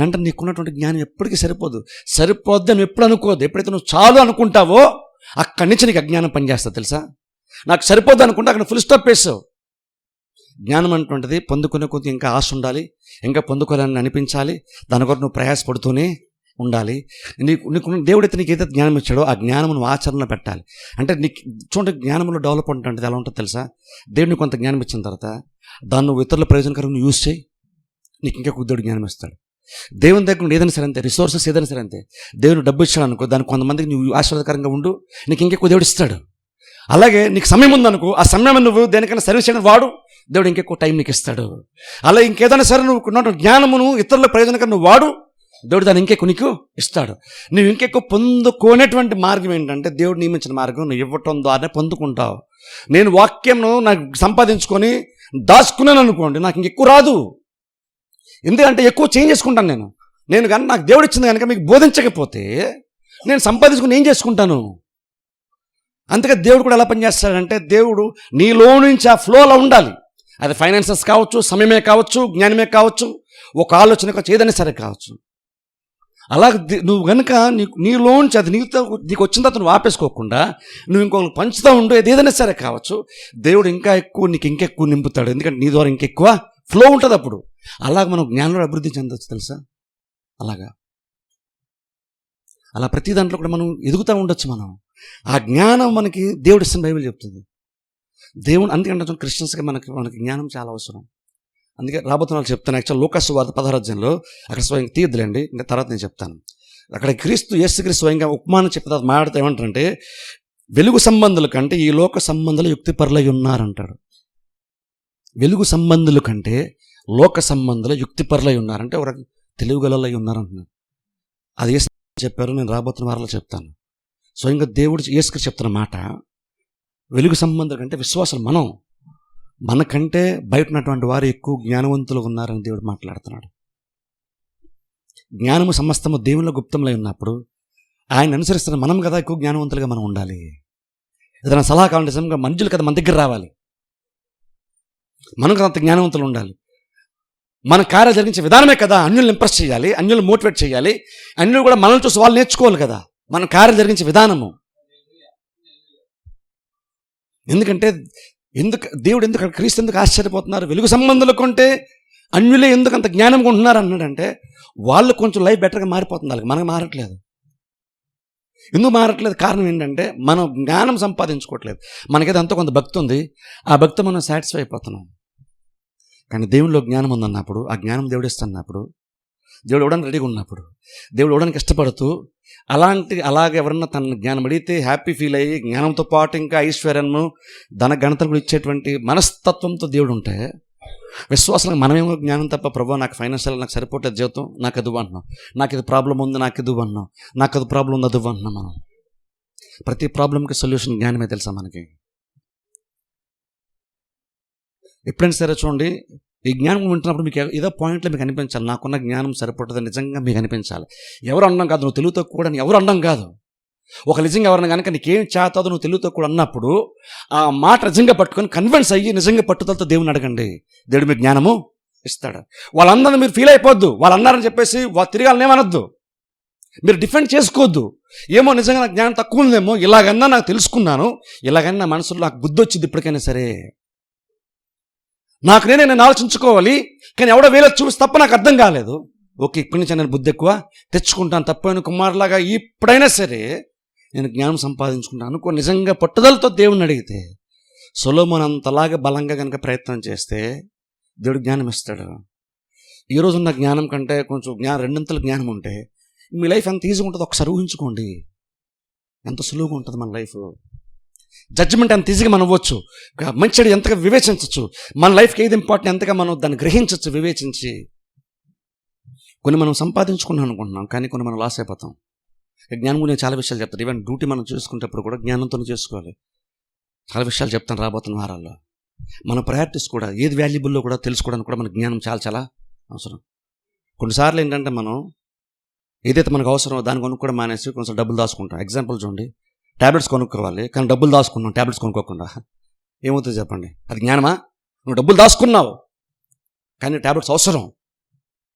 Speaker 1: అంటే నీకున్నటువంటి జ్ఞానం ఎప్పటికీ సరిపోద్ది అని ఎప్పుడు అనుకోదు. ఎప్పుడైతే నువ్వు చాలు అనుకుంటావో అక్కడి నుంచి నీకు అజ్ఞానం పనిచేస్తుంది తెలుసా. నాకు సరిపోద్ది అనుకుంటే అక్కడ ఫుల్ స్టాప్ వేసావు. జ్ఞానం అటువంటిది పొందుకునే కొద్ది ఇంకా ఆశ ఉండాలి, ఇంకా పొందుకోవాలని అనిపించాలి, దాని కొరకు నువ్వు ప్రయాసపడుతూనే ఉండాలి. నీకు దేవుడైతే నీకు ఏదైతే జ్ఞానం ఇచ్చాడో ఆ జ్ఞానం నువ్వు ఆచరణలో పెట్టాలి. అంటే నీకు చూడండి, జ్ఞానంలో డెవలప్మెంట్ అంటే ఎలా ఉంటుందో తెలుసా. దేవుడిని కొంత జ్ఞానం ఇచ్చిన తర్వాత దాన్ని నువ్వు ఇతరుల ప్రయోజనకరంగా యూజ్ చేయి, నీకు ఇంకా దేవుడు జ్ఞానం ఇస్తాడు. దేవుని దగ్గర ఏదైనా సరే అంతే, రిసోర్సెస్ ఏదైనా సరే అంతే. దేవుని డబ్బు ఇచ్చాడు అనుకో, దానికి కొంతమందికి నువ్వు ఆశీర్వాదకరంగా ఉండు, నీకు ఇంకెక్కువ దేవుడు ఇస్తాడు. అలాగే నీకు సమయం ఉందనుకో, ఆ సమయం నువ్వు దేనికైనా సర్వీస్ చేయడం వాడు, దేవుడు ఇంకెక్కువ టైం నీకు ఇస్తాడు. అలా ఇంకేదైనా సరే నువ్వు జ్ఞానమును ఇతరుల ప్రయోజనకరం నువ్వు వాడు, దేవుడు దాన్ని ఇంకెక్కువ నీకు ఇస్తాడు. నువ్వు ఇంకెక్కువ పొందుకోనేటువంటి మార్గం ఏంటంటే దేవుడు నియమించిన మార్గం నువ్వు ఇవ్వటం ద్వారానే పొందుకుంటావు. నేను వాక్యంను నాకు సంపాదించుకొని దాచుకున్నాను అనుకోండి, నాకు ఇంకెక్కువ రాదు. ఎందుకంటే ఎక్కువ చేంజ్ చేసుకుంటాను నేను కానీ నాకు దేవుడు ఇచ్చింది కనుక మీకు బోధించకపోతే నేను సంపాదించుకుని ఏం చేసుకుంటాను. అందుకే దేవుడు కూడా ఎలా పనిచేస్తాడంటే దేవుడు నీలో నుంచి ఆ ఫ్లోలో ఉండాలి. అది ఫైనాన్సెస్ కావచ్చు, సమయమే కావచ్చు, జ్ఞానమే కావచ్చు, ఒక ఆలోచన కావచ్చు, ఏదైనా సరే కావచ్చు. అలాగే నువ్వు కనుక నీలోంచి అది నీకు వచ్చిన తర్వాత నువ్వు ఆపేసుకోకుండా నువ్వు ఇంకొకరికి పంచుతూ ఉండు, ఏదైనా సరే కావచ్చు, దేవుడు ఇంకా ఎక్కువ నీకు ఇంకెక్కువ నింపుతాడు. ఎందుకంటే నీ ద్వారా ఇంకెక్కువ ఫ్లో ఉంటుంది. అప్పుడు అలాగ మనం జ్ఞానంలో అభివృద్ధి చెందవచ్చు తెలుసా. అలా ప్రతి దాంట్లో కూడా మనం ఎదుగుతూ ఉండొచ్చు. మనం ఆ జ్ఞానం మనకి దేవుడు ఇస్తున్న బైబిల్ చెప్తుంది. దేవుడు అందుకంటే క్రిస్టియన్స్గా మనకి జ్ఞానం చాలా అవసరం. అందుకే రాబోతున్న వాళ్ళు చెప్తాను. యాక్చువల్ లూకాసు వార్త 16వ అధ్యాయంలో అక్కడ స్వయంగా తీయద్దులేండి, ఇంకా తర్వాత నేను చెప్తాను. అక్కడ యేసుక్రీస్తు స్వయంగా ఉపమానం చెప్పిన తర్వాత మాట్లాడితే ఏమంటారంటే, వెలుగు సంబంధుల కంటే ఈ లోక సంబంధాలు యుక్తిపరులై ఉన్నారంటాడు. వెలుగు సంబంధుల కంటే లోక సంబంధాలు యుక్తిపరులై ఉన్నారంటే ఒక తెలివిగలై ఉన్నారంటున్నారు. అది యేసు చెప్పారు, నేను రాబోతున్న వారిలో చెప్తాను. స్వయంగా దేవుడు యేసుక్రీస్తు చెప్తున్న మాట, వెలుగు సంబంధుల కంటే విశ్వాసం మనకంటే బయట ఉన్నటువంటి వారు ఎక్కువ జ్ఞానవంతులు ఉన్నారని దేవుడు మాట్లాడుతున్నాడు. జ్ఞానము సమస్తము దేవునిలో గుప్తంలో ఉన్నప్పుడు ఆయన అనుసరిస్తున్న మనం కదా ఎక్కువ జ్ఞానవంతులుగా మనం ఉండాలి. ఏదైనా సలహా కావాలంటే నిజంగా మనుషులు కదా మన దగ్గర రావాలి, మనం కదా అంత జ్ఞానవంతులు ఉండాలి. మన కార్యాలు జరిగించే విధానమే కదా అన్యులను ఇంప్రెస్ చేయాలి, అన్యులను మోటివేట్ చేయాలి, అన్యులు కూడా మనల్ని చూసి వాళ్ళు నేర్చుకోవాలి కదా మన కార్యాలు జరిగించే విధానము. ఎందుకంటే దేవుడు క్రీస్తు ఎందుకు ఆశ్చర్యపోతున్నారు, వెలుగు సంబంధులు కొంటే అన్యులే ఎందుకు అంత జ్ఞానంగా ఉంటున్నారు అన్నాడంటే, వాళ్ళు కొంచెం లైఫ్ బెటర్గా మారిపోతుంది, వాళ్ళకి మనకు మారట్లేదు. ఎందుకు మారట్లేదు? కారణం ఏంటంటే మనం జ్ఞానం సంపాదించుకోవట్లేదు. మనకైతే అంత కొంత భక్తి ఉంది, ఆ భక్తి మనం సాటిస్ఫై అయిపోతున్నాం. కానీ దేవునిలో జ్ఞానం ఉందన్నప్పుడు, ఆ జ్ఞానం దేవుడు ఇస్తున్నప్పుడు, దేవుడు ఇవ్వడానికి రెడీగా ఉన్నప్పుడు, దేవుడు ఇవ్వడానికి ఇష్టపడుతూ అలాగే ఎవరన్నా తన జ్ఞానం అడిగితే హ్యాపీ ఫీల్ అయ్యి జ్ఞానంతో పాటు ఇంకా ఐశ్వర్యము ధన ఘనతను కూడా ఇచ్చేటువంటి మనస్తత్వంతో దేవుడు ఉంటే, విశ్వాసంగా మనమేమో జ్ఞానం తప్ప ప్రభు నాకు ఫైనాన్షియల్ నాకు సరిపోవట్లేదు జీవితం, నాకు అది అంటున్నాం, నాకు ఇది ప్రాబ్లం ఉంది, నాకు ఇది అంటున్నాం, నాకు అది ప్రాబ్లం ఉంది, అది అంటున్నాం. మనం ప్రతి ప్రాబ్లంకి సొల్యూషన్ జ్ఞానమే తెలుసా మనకి. ఎప్పుడైనా సరే చూడండి, ఈ జ్ఞానం వింటున్నప్పుడు మీకు ఏదో పాయింట్లో మీకు అనిపించాలి, నాకున్న జ్ఞానం సరిపడుతుంది నిజంగా మీకు అనిపించాలి. ఎవరు అనడం కాదు, నువ్వు తెలుగుతో కూడా ఎవరు అనడం కాదు. ఒక నిజంగా ఎవరన్నా కనుక నీకేం చేస్తాదో నువ్వు తెలుగుతో కూడా అన్నప్పుడు ఆ మాట నిజంగా పట్టుకొని కన్విన్స్ అయ్యి నిజంగా పట్టుదలతో దేవుని అడగండి, దేవుడు మీకు జ్ఞానము ఇస్తాడు. వాళ్ళందరినీ మీరు ఫీల్ అయిపోద్దు, వాళ్ళు అన్నారని చెప్పేసి తిరగాలని ఏమనొద్దు, మీరు డిఫెండ్ చేసుకోవద్దు. ఏమో నిజంగా నాకు జ్ఞానం తక్కువ ఉందేమో, ఇలాగన్నా నాకు తెలుసుకున్నాను, ఇలాగన్నా నా మనసులో నాకు బుద్ధి వచ్చింది ఇప్పటికైనా సరే, నాకు నేను ఆలోచించుకోవాలి, కానీ ఎవడో వేరే చూసి తప్ప నాకు అర్థం కాలేదు, ఓకే ఇప్పటి నుంచి నేను బుద్ధి ఎక్కువ తెచ్చుకుంటాను, తప్పైన కుమారులాగా ఇప్పుడైనా సరే నేను జ్ఞానం సంపాదించుకుంటాను అనుకో. నిజంగా పట్టుదలతో దేవుణ్ణి అడిగితే, సొలొమోను అంతలాగా బలంగా కనుక ప్రయత్నం చేస్తే దేవుడు జ్ఞానం ఇస్తాడు. ఈరోజు ఉన్న జ్ఞానం కంటే కొంచెం రెండింతల జ్ఞానం ఉంటే మీ లైఫ్ ఎంత ఈజీగా ఉంటుందో ఒకసారి ఊహించుకోండి. ఎంత సులువుగా ఉంటుంది మన లైఫ్. జడ్జిమెంట్ ఎంత ఈజీగా మనం అవ్వచ్చు, మంచిది ఎంతగా వివేచించవచ్చు, మన లైఫ్కి ఏది ఇంపార్టెంట్ ఎంతగా మనం దాన్ని గ్రహించవచ్చు వివేచించి. కొన్ని మనం సంపాదించుకున్నాం అనుకుంటున్నాం, కానీ కొన్ని మనం లాస్ అయిపోతాం. జ్ఞానం గురించి చాలా విషయాలు చెప్తాను. ఈవెన్ డ్యూటీ మనం చేసుకునేటప్పుడు కూడా జ్ఞానంతో చేసుకోవాలి. చాలా విషయాలు చెప్తాను రాబోతున్న వారాల్లో. మన ప్రయారిటీస్ కూడా ఏది వాల్యుబుల్లో కూడా తెలుసుకోవడానికి కూడా మనకు జ్ఞానం చాలా చాలా అవసరం. కొన్నిసార్లు ఏంటంటే మనం ఏదైతే మనకు అవసరమో దాని కొనుక్కు కూడా మానేసి కొంచెం డబ్బులు దాచుకుంటాం. ఎగ్జాంపుల్ చూడండి, ట్యాబ్లెట్స్ కొనుక్కోవాలి, కానీ డబ్బులు దాచుకున్నాం ట్యాబ్లెట్స్ కొనుక్కోకుండా. ఏమవుతుంది చెప్పండి? అది జ్ఞానమా? నువ్వు డబ్బులు దాచుకున్నావు కానీ ట్యాబ్లెట్స్ అవసరం,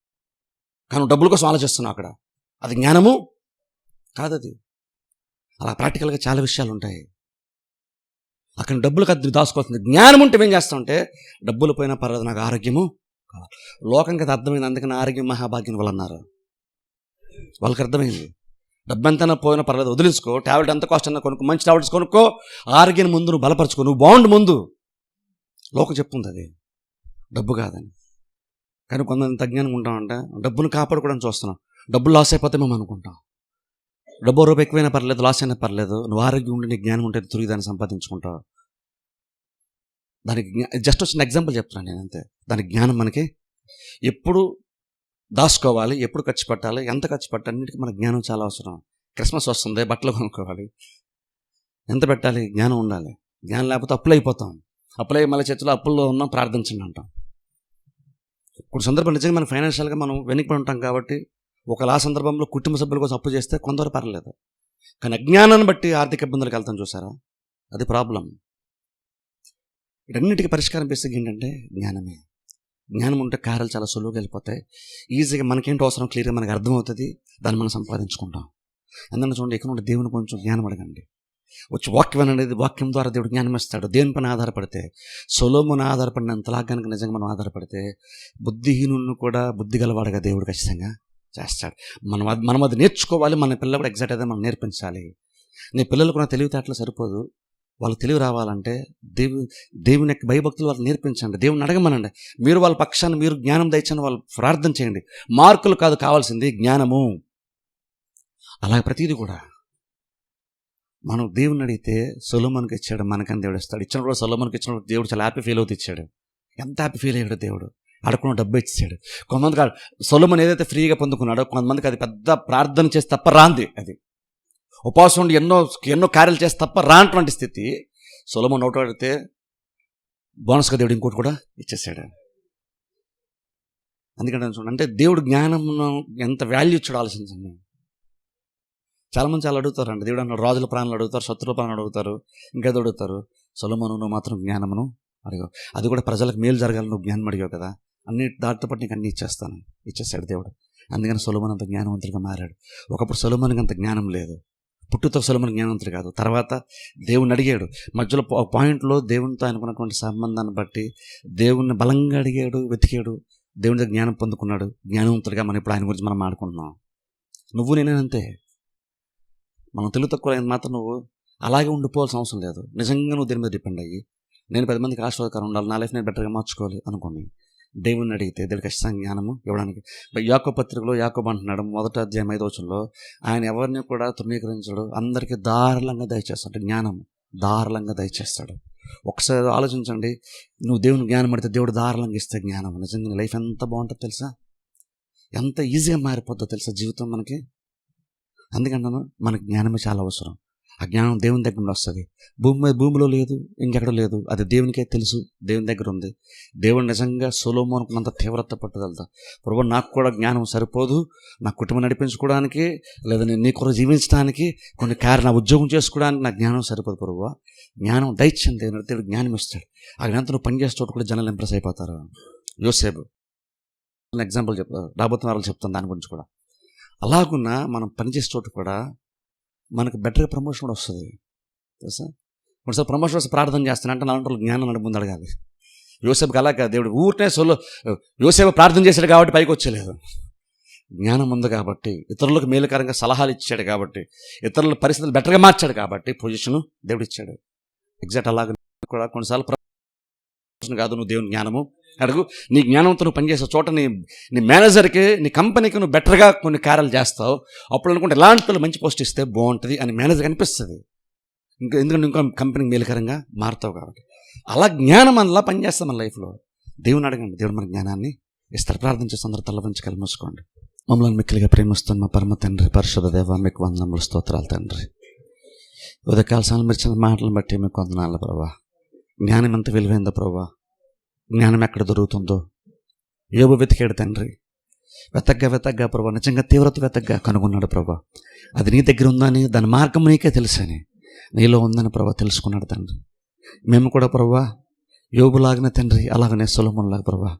Speaker 1: కానీ డబ్బుల కోసం ఆలోచిస్తున్నావు అక్కడ. అది జ్ఞానము కాదది. అలా ప్రాక్టికల్గా చాలా విషయాలు ఉంటాయి. అక్కడ డబ్బులకు అది దాచుకోవాల్సింది. జ్ఞానం ఉంటే ఏం చేస్తామంటే డబ్బులు పోయినా పర్లేదు, నాకు ఆరోగ్యము కావాలి. లోకంకి అది అర్థమైంది, అందుకని ఆరోగ్యం మహాభాగ్యం వాళ్ళు అన్నారు. వాళ్ళకి అర్థమైంది, డబ్బు ఎంతైనా పోయినా పర్లేదు, వదిలించుకో, టాబ్లెట్ ఎంత కాస్ట్ అన్నా కొనుక్కో, మంచి టాబ్లెట్స్ కొనుక్కో, ఆరోగ్యాన్ని ముందు నువ్వు బలపరచుకో, నువ్వు బాగుండు ముందు. లోకం చెప్తుంది అది డబ్బు కాదని. కానీ కొంతమంది అజ్ఞానం ఉంటామంటే డబ్బును కాపాడుకోవడానికి చూస్తున్నాం. డబ్బులు లాస్ అయిపోతే మేము అనుకుంటాం, డబ్బు రూపాయి ఎక్కువైనా పర్లేదు, లాస్ అయినా పర్లేదు, నువ్వు ఆరోగ్యం ఉండి నీ జ్ఞానం ఉంటే తిరిగి దాన్ని సంపాదించుకుంటావు. దానికి జస్ట్ వచ్చిన ఎగ్జాంపుల్ చెప్తున్నాను నేను అంతే. దానికి జ్ఞానం మనకి ఎప్పుడు దాచుకోవాలి, ఎప్పుడు ఖర్చు పెట్టాలి, ఎంత ఖర్చు పెట్టాలి, అన్నిటికీ మన జ్ఞానం చాలా అవసరం. క్రిస్మస్ వస్తుంది, బట్టలు కొనుక్కోవాలి, ఎంత పెట్టాలి, జ్ఞానం ఉండాలి. జ్ఞానం లేకపోతే అప్పులు అయిపోతాం. అప్పులై మళ్ళీ చర్చలో అప్పుల్లో ఉన్నాం, ప్రార్థించండి అంటాం. కొన్ని సందర్భం నిజంగా మనం ఫైనాన్షియల్గా మనం వెనక్కి ఉంటాం కాబట్టి ఒకలా సందర్భంలో కుటుంబ సభ్యుల కోసం అప్పు చేస్తే కొందరు పర్లేదు, కానీ అజ్ఞానాన్ని బట్టి ఆర్థిక ఇబ్బందులకు వెళ్తాం చూసారా, అది ప్రాబ్లం. వీటన్నిటికీ పరిష్కారం బేసిక్ ఏంటంటే జ్ఞానమే. జ్ఞానం ఉంటే కార్యాలు చాలా సులువుగా వెళ్ళిపోతాయి. ఈజీగా మనకేంటో అవసరం క్లియర్గా మనకు అర్థమవుతుంది, దాన్ని మనం సంపాదించుకుంటాం. అందుకని చూడండి, ఇక్కడ నుండి దేవుని కొంచెం జ్ఞానం అడగండి. వచ్చి వాక్యం అనేది, వాక్యం ద్వారా దేవుడు జ్ఞానం ఇస్తాడు. దేవుని పైన ఆధారపడితే, సొలొమోను ఆధారపడినంతలా కనుక నిజంగా మనం ఆధారపడితే బుద్ధిహీనులను కూడా బుద్ధి గలవాడుగా దేవుడు ఖచ్చితంగా చేస్తాడు. మనం అది నేర్చుకోవాలి. మన పిల్లలు కూడా ఎగ్జాక్ట్ అదే మనం నేర్పించాలి. నీ పిల్లలకు నా తెలివితేటలు సరిపోదు, వాళ్ళకి తెలివి రావాలంటే దేవుని యొక్క భయభక్తులు వాళ్ళకి నేర్పించండి. దేవుని అడగమనండి. మీరు వాళ్ళ పక్షాన్ని మీరు జ్ఞానం దయచండి, వాళ్ళు ప్రార్థన చేయండి. మార్కులు కాదు కావాల్సింది, జ్ఞానము. అలాగే ప్రతిదీ కూడా మనం దేవుని అడిగితే సొలొమోనుకి ఇచ్చాడు, మనకని దేవుడు ఇస్తాడు. ఇచ్చిన కూడా సొలొమోనుకి ఇచ్చినప్పుడు దేవుడు చాలా హ్యాపీ ఫీల్ అవుతూ ఇచ్చాడు. ఎంత హ్యాపీ ఫీల్ అయ్యాడు దేవుడు, అడగకుండా డబ్బు ఇచ్చాడు. కొంతమందికి సొలొమోను ఏదైతే ఫ్రీగా పొందుకున్నాడో కొంతమందికి అది పెద్ద ప్రార్థన చేసి తప్ప రాంది, అది ఉపవాసం ఉండి ఎన్నో కార్యాలు చేసి తప్ప రానటువంటి స్థితి. సొలొమోను నోట అడిగితే బోనస్గా దేవుడు ఇంకోటి కూడా ఇచ్చేసాడు. అందుకంటే చూడండి, అంటే దేవుడు జ్ఞానం ఎంత వాల్యూ ఇచ్చాడు ఆలోచించండి. చాలామంది చాలా అడుగుతారండి, దేవుడు అన్నాడు రాజుల ప్రాణాలు అడుగుతారు, శత్రుల ప్రాణాలు అడుగుతారు, ఇంకేదో అడుగుతారు. సొలొమోను నువ్వు మాత్రం జ్ఞానమును అడిగావు, అది కూడా ప్రజలకు మేలు జరగాలి, నువ్వు జ్ఞానం అడిగావు కదా, దాంతో పాటు నీకు అన్నీ ఇచ్చేస్తాడు దేవుడు. అందుకని సొలొమోను అంత జ్ఞానవంతుడిగా మారాడు. ఒకప్పుడు సొలొమోనుకి అంత జ్ఞానం లేదు, పుట్టుతో సొలొమోను జ్ఞానవంతుడు కాదు. తర్వాత దేవుణ్ణి అడిగాడు, మధ్యలో పాయింట్లో దేవునితో ఆయనకున్నటువంటి సంబంధాన్ని బట్టి దేవుణ్ణి బలంగా అడిగాడు, వెతికాడు, దేవుని దగ్గర జ్ఞానం పొందుకున్నాడు, జ్ఞానవంతుడిగా. మనం ఇప్పుడు ఆయన గురించి మనం ఆడుకుంటున్నాం. నువ్వు నేనంతే. మనం తెలుగు తక్కువ మాత్రం నువ్వు అలాగే ఉండిపోవాల్సిన అవసరం లేదు. నిజంగా నువ్వు దీని మీద డిపెండ్ అయ్యి, నేను 10 మందికి ఆశీర్వాదకరం ఉండాలి, నా లైఫ్ నేను బెటర్గా మార్చుకోవాలి అనుకోండి, దేవుణ్ణి అడిగితే దేవుడికి ఖచ్చితంగా జ్ఞానము ఇవ్వడానికి. యాకోబు పత్రికలో యాకోబు అంటున్నాడు 1వ అధ్యాయం 5వ వచనంలో, ఆయన ఎవరిని కూడా తృణీకరించడు, అందరికీ ధారాళంగా దయచేస్తాడు. జ్ఞానము ధారాళంగా దయచేస్తాడు. ఒకసారి ఆలోచించండి, నువ్వు దేవుని జ్ఞానం అడిగితే దేవుడు ధారాళంగా ఇస్తే జ్ఞానం నిజంగా లైఫ్ ఎంత బాగుంటుందో తెలుసా, ఎంత ఈజీగా మారిపోతుందో తెలుసా జీవితం మనకి. అందుకన్నాను మనకు జ్ఞానమే చాలా అవసరం. ఆ జ్ఞానం దేవుని దగ్గర నుండి వస్తుంది. భూమిలో లేదు, ఇంకెక్కడ లేదు, అది దేవునికే తెలుసు, దేవుని దగ్గర ఉంది. దేవుడు నిజంగా సొలొమోనుకున్నంత తీవ్రత పట్టుదలతో, ప్రభు నాకు కూడా జ్ఞానం సరిపోదు, నా కుటుంబం నడిపించుకోవడానికి, లేదా నేను నీ కొరకు జీవించడానికి, కొన్ని నా ఉద్యోగం చేసుకోవడానికి నా జ్ఞానం సరిపోదు ప్రభు, జ్ఞానం దయచండి. దేవుడు జ్ఞానం ఇస్తాడు. ఆ జ్ఞానంతో నువ్వు పనిచేసే చోట కూడా జనాలు ఇంప్రెస్ అయిపోతారు. యోసేపు ఎగ్జాంపుల్ రాబోతున్న చెప్తాను దాని గురించి కూడా. అలాగున్నా మనం పనిచేసే చోటు కూడా మనకు బెటర్గా ప్రమోషన్ కూడా వస్తుంది తెలుసా. ఒకసారి ప్రమోషన్ వస్తే ప్రార్థన చేస్తాను అంటే నా జ్ఞానం నడు ముందు అడగాలి. యోసేపుకి అలా కాదు, దేవుడు ఊరినే యోసేపు ప్రార్థన చేశాడు కాబట్టి పైకి వచ్చేలేదు. జ్ఞానం ఉంది కాబట్టి, ఇతరులకు మేలుకరంగా సలహాలు ఇచ్చాడు కాబట్టి, ఇతరుల పరిస్థితులు బెటర్గా మార్చాడు కాబట్టి పొజిషను దేవుడు ఇచ్చాడు. ఎగ్జాక్ట్ అలాగే కూడా కొన్నిసార్లు కాదు, నువ్వు దేవుని జ్ఞానము అడుగు. నీ జ్ఞానంతో నువ్వు పనిచేసే చోట నీ మేనేజర్కి, నీ కంపెనీకి నువ్వు బెటర్గా కొన్ని కార్యాలు చేస్తావు. అప్పుడు అనుకుంటే ఎలాంటి మంచి పోస్ట్ ఇస్తే బాగుంటుంది అని మేనేజర్ అనిపిస్తుంది. ఎందుకంటే ఇంకా కంపెనీకి మేలుకరంగా మారుతావు కాబట్టి. అలా జ్ఞానం అలా పనిచేస్తాం మన లైఫ్లో. దేవుని అడగండి, దేవుడు మన జ్ఞానాన్ని ఇస్తారు. ప్రార్థన చేస్తే అందరూ తల వంచి కళ్ళు మూసుకోండి. మమ్మల్ని మిక్కిలిగా ప్రేమిస్తున్న మా పరమ తండ్రి, పరిశుద్ధ దేవ, మీకు వందనములు, స్తోత్రాలు తండ్రి. ఉదయకాల సమయంలో మీరు చిన్న మాటలను బట్టి మీకు వందనాలు ప్రభా. జ్ఞానం ఎంత విలువైందో ప్రభా, జ్ఞానం ఎక్కడ దొరుకుతుందో యోబు వెతికాడు తండ్రి. వెతగ్గా ప్రభా, నిజంగా తీవ్రత వెతగ్గా కనుగొన్నాడు ప్రభా. అది నీ దగ్గర ఉందని, దాని మార్గం నీకే తెలుసని నీలో ఉందని ప్రభా తెలుసుకున్నాడు తండ్రి. మేము కూడా ప్రభా యోబులాగిన తండ్రి, అలాగనే సొలొమోనులాగా ప్రభా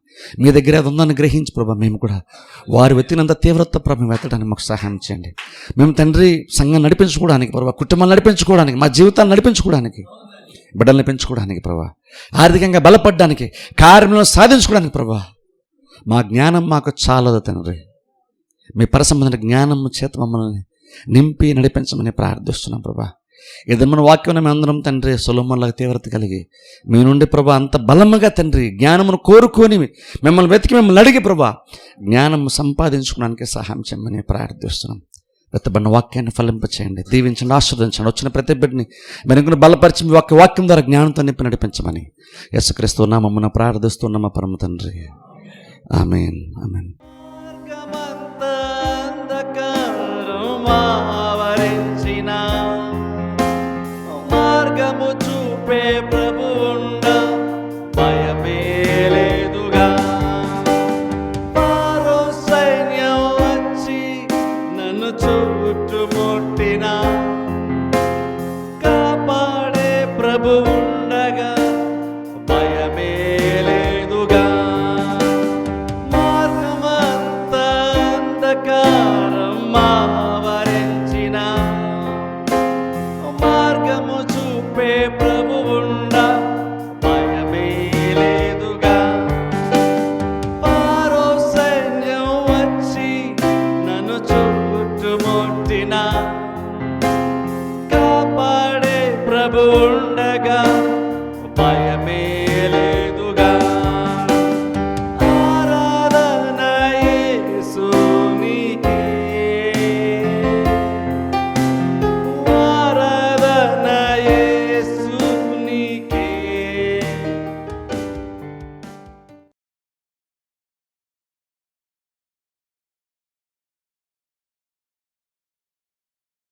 Speaker 1: మీ దగ్గర అది ఉందని గ్రహించి ప్రభా మేము కూడా వారు వెతినంత తీవ్రత ప్రభా మేము ఎత్తడానికి మాకు సహాయం చేయండి. మేము తండ్రి సంఘం నడిపించుకోవడానికి ప్రభా, కుటుంబాలు నడిపించుకోవడానికి, మా జీవితాలు నడిపించుకోవడానికి, బిడ్డల్ని పెంచుకోవడానికి ప్రభా, ఆర్థికంగా బలపడడానికి, కార్యములను సాధించుకోవడానికి ప్రభా మా జ్ఞానం మాకు చాలదు తండ్రి. మీ పరసంబంధమైన జ్ఞానం చేత మమ్మల్ని నింపి నడిపించమని ప్రార్థిస్తున్నాం ప్రభా. ఏదైనా మన వాక్యం మేము అందరం తండ్రి సొలొమోనులాగా తీవ్రత కలిగి మీ నుండి ప్రభా అంత బలముగా తండ్రి జ్ఞానమును కోరుకొని మిమ్మల్ని వెతికి మిమ్మల్ని అడిగి ప్రభా జ్ఞానం సంపాదించుకోవడానికి సహాయం చేయమని ప్రార్థిస్తున్నాం. వెతబడిన వాక్యాన్ని ఫలింపచేయండి, దీవించండి, ఆశీర్వదించండి. వచ్చిన ప్రతి బిడ్డని మెరుగున బలపరిచి మీ వాక్యం ద్వారా జ్ఞానంతో నింపి నడిపించమని యేసుక్రీస్తు నామమున ప్రార్థిస్తున్నాం మా పరమ తండ్రి. ఆమేన్, ఆమేన్.
Speaker 2: మార్గము చూపే ప్రభువుండ భయమే లేదుగా. పారో సైన్యం వచ్చి నన్ను చుట్టుముట్టిన కాపాడే ప్రభువుండగా భయమే లేదుగా. మార్గమంతా అంధకారం ఆవరించిన మార్గము చూపే ప్రభువుండ భయమే లేదుగా. పారో సైన్యం వచ్చి నన్ను చుట్టుముట్టిన కాపాడే ప్రభు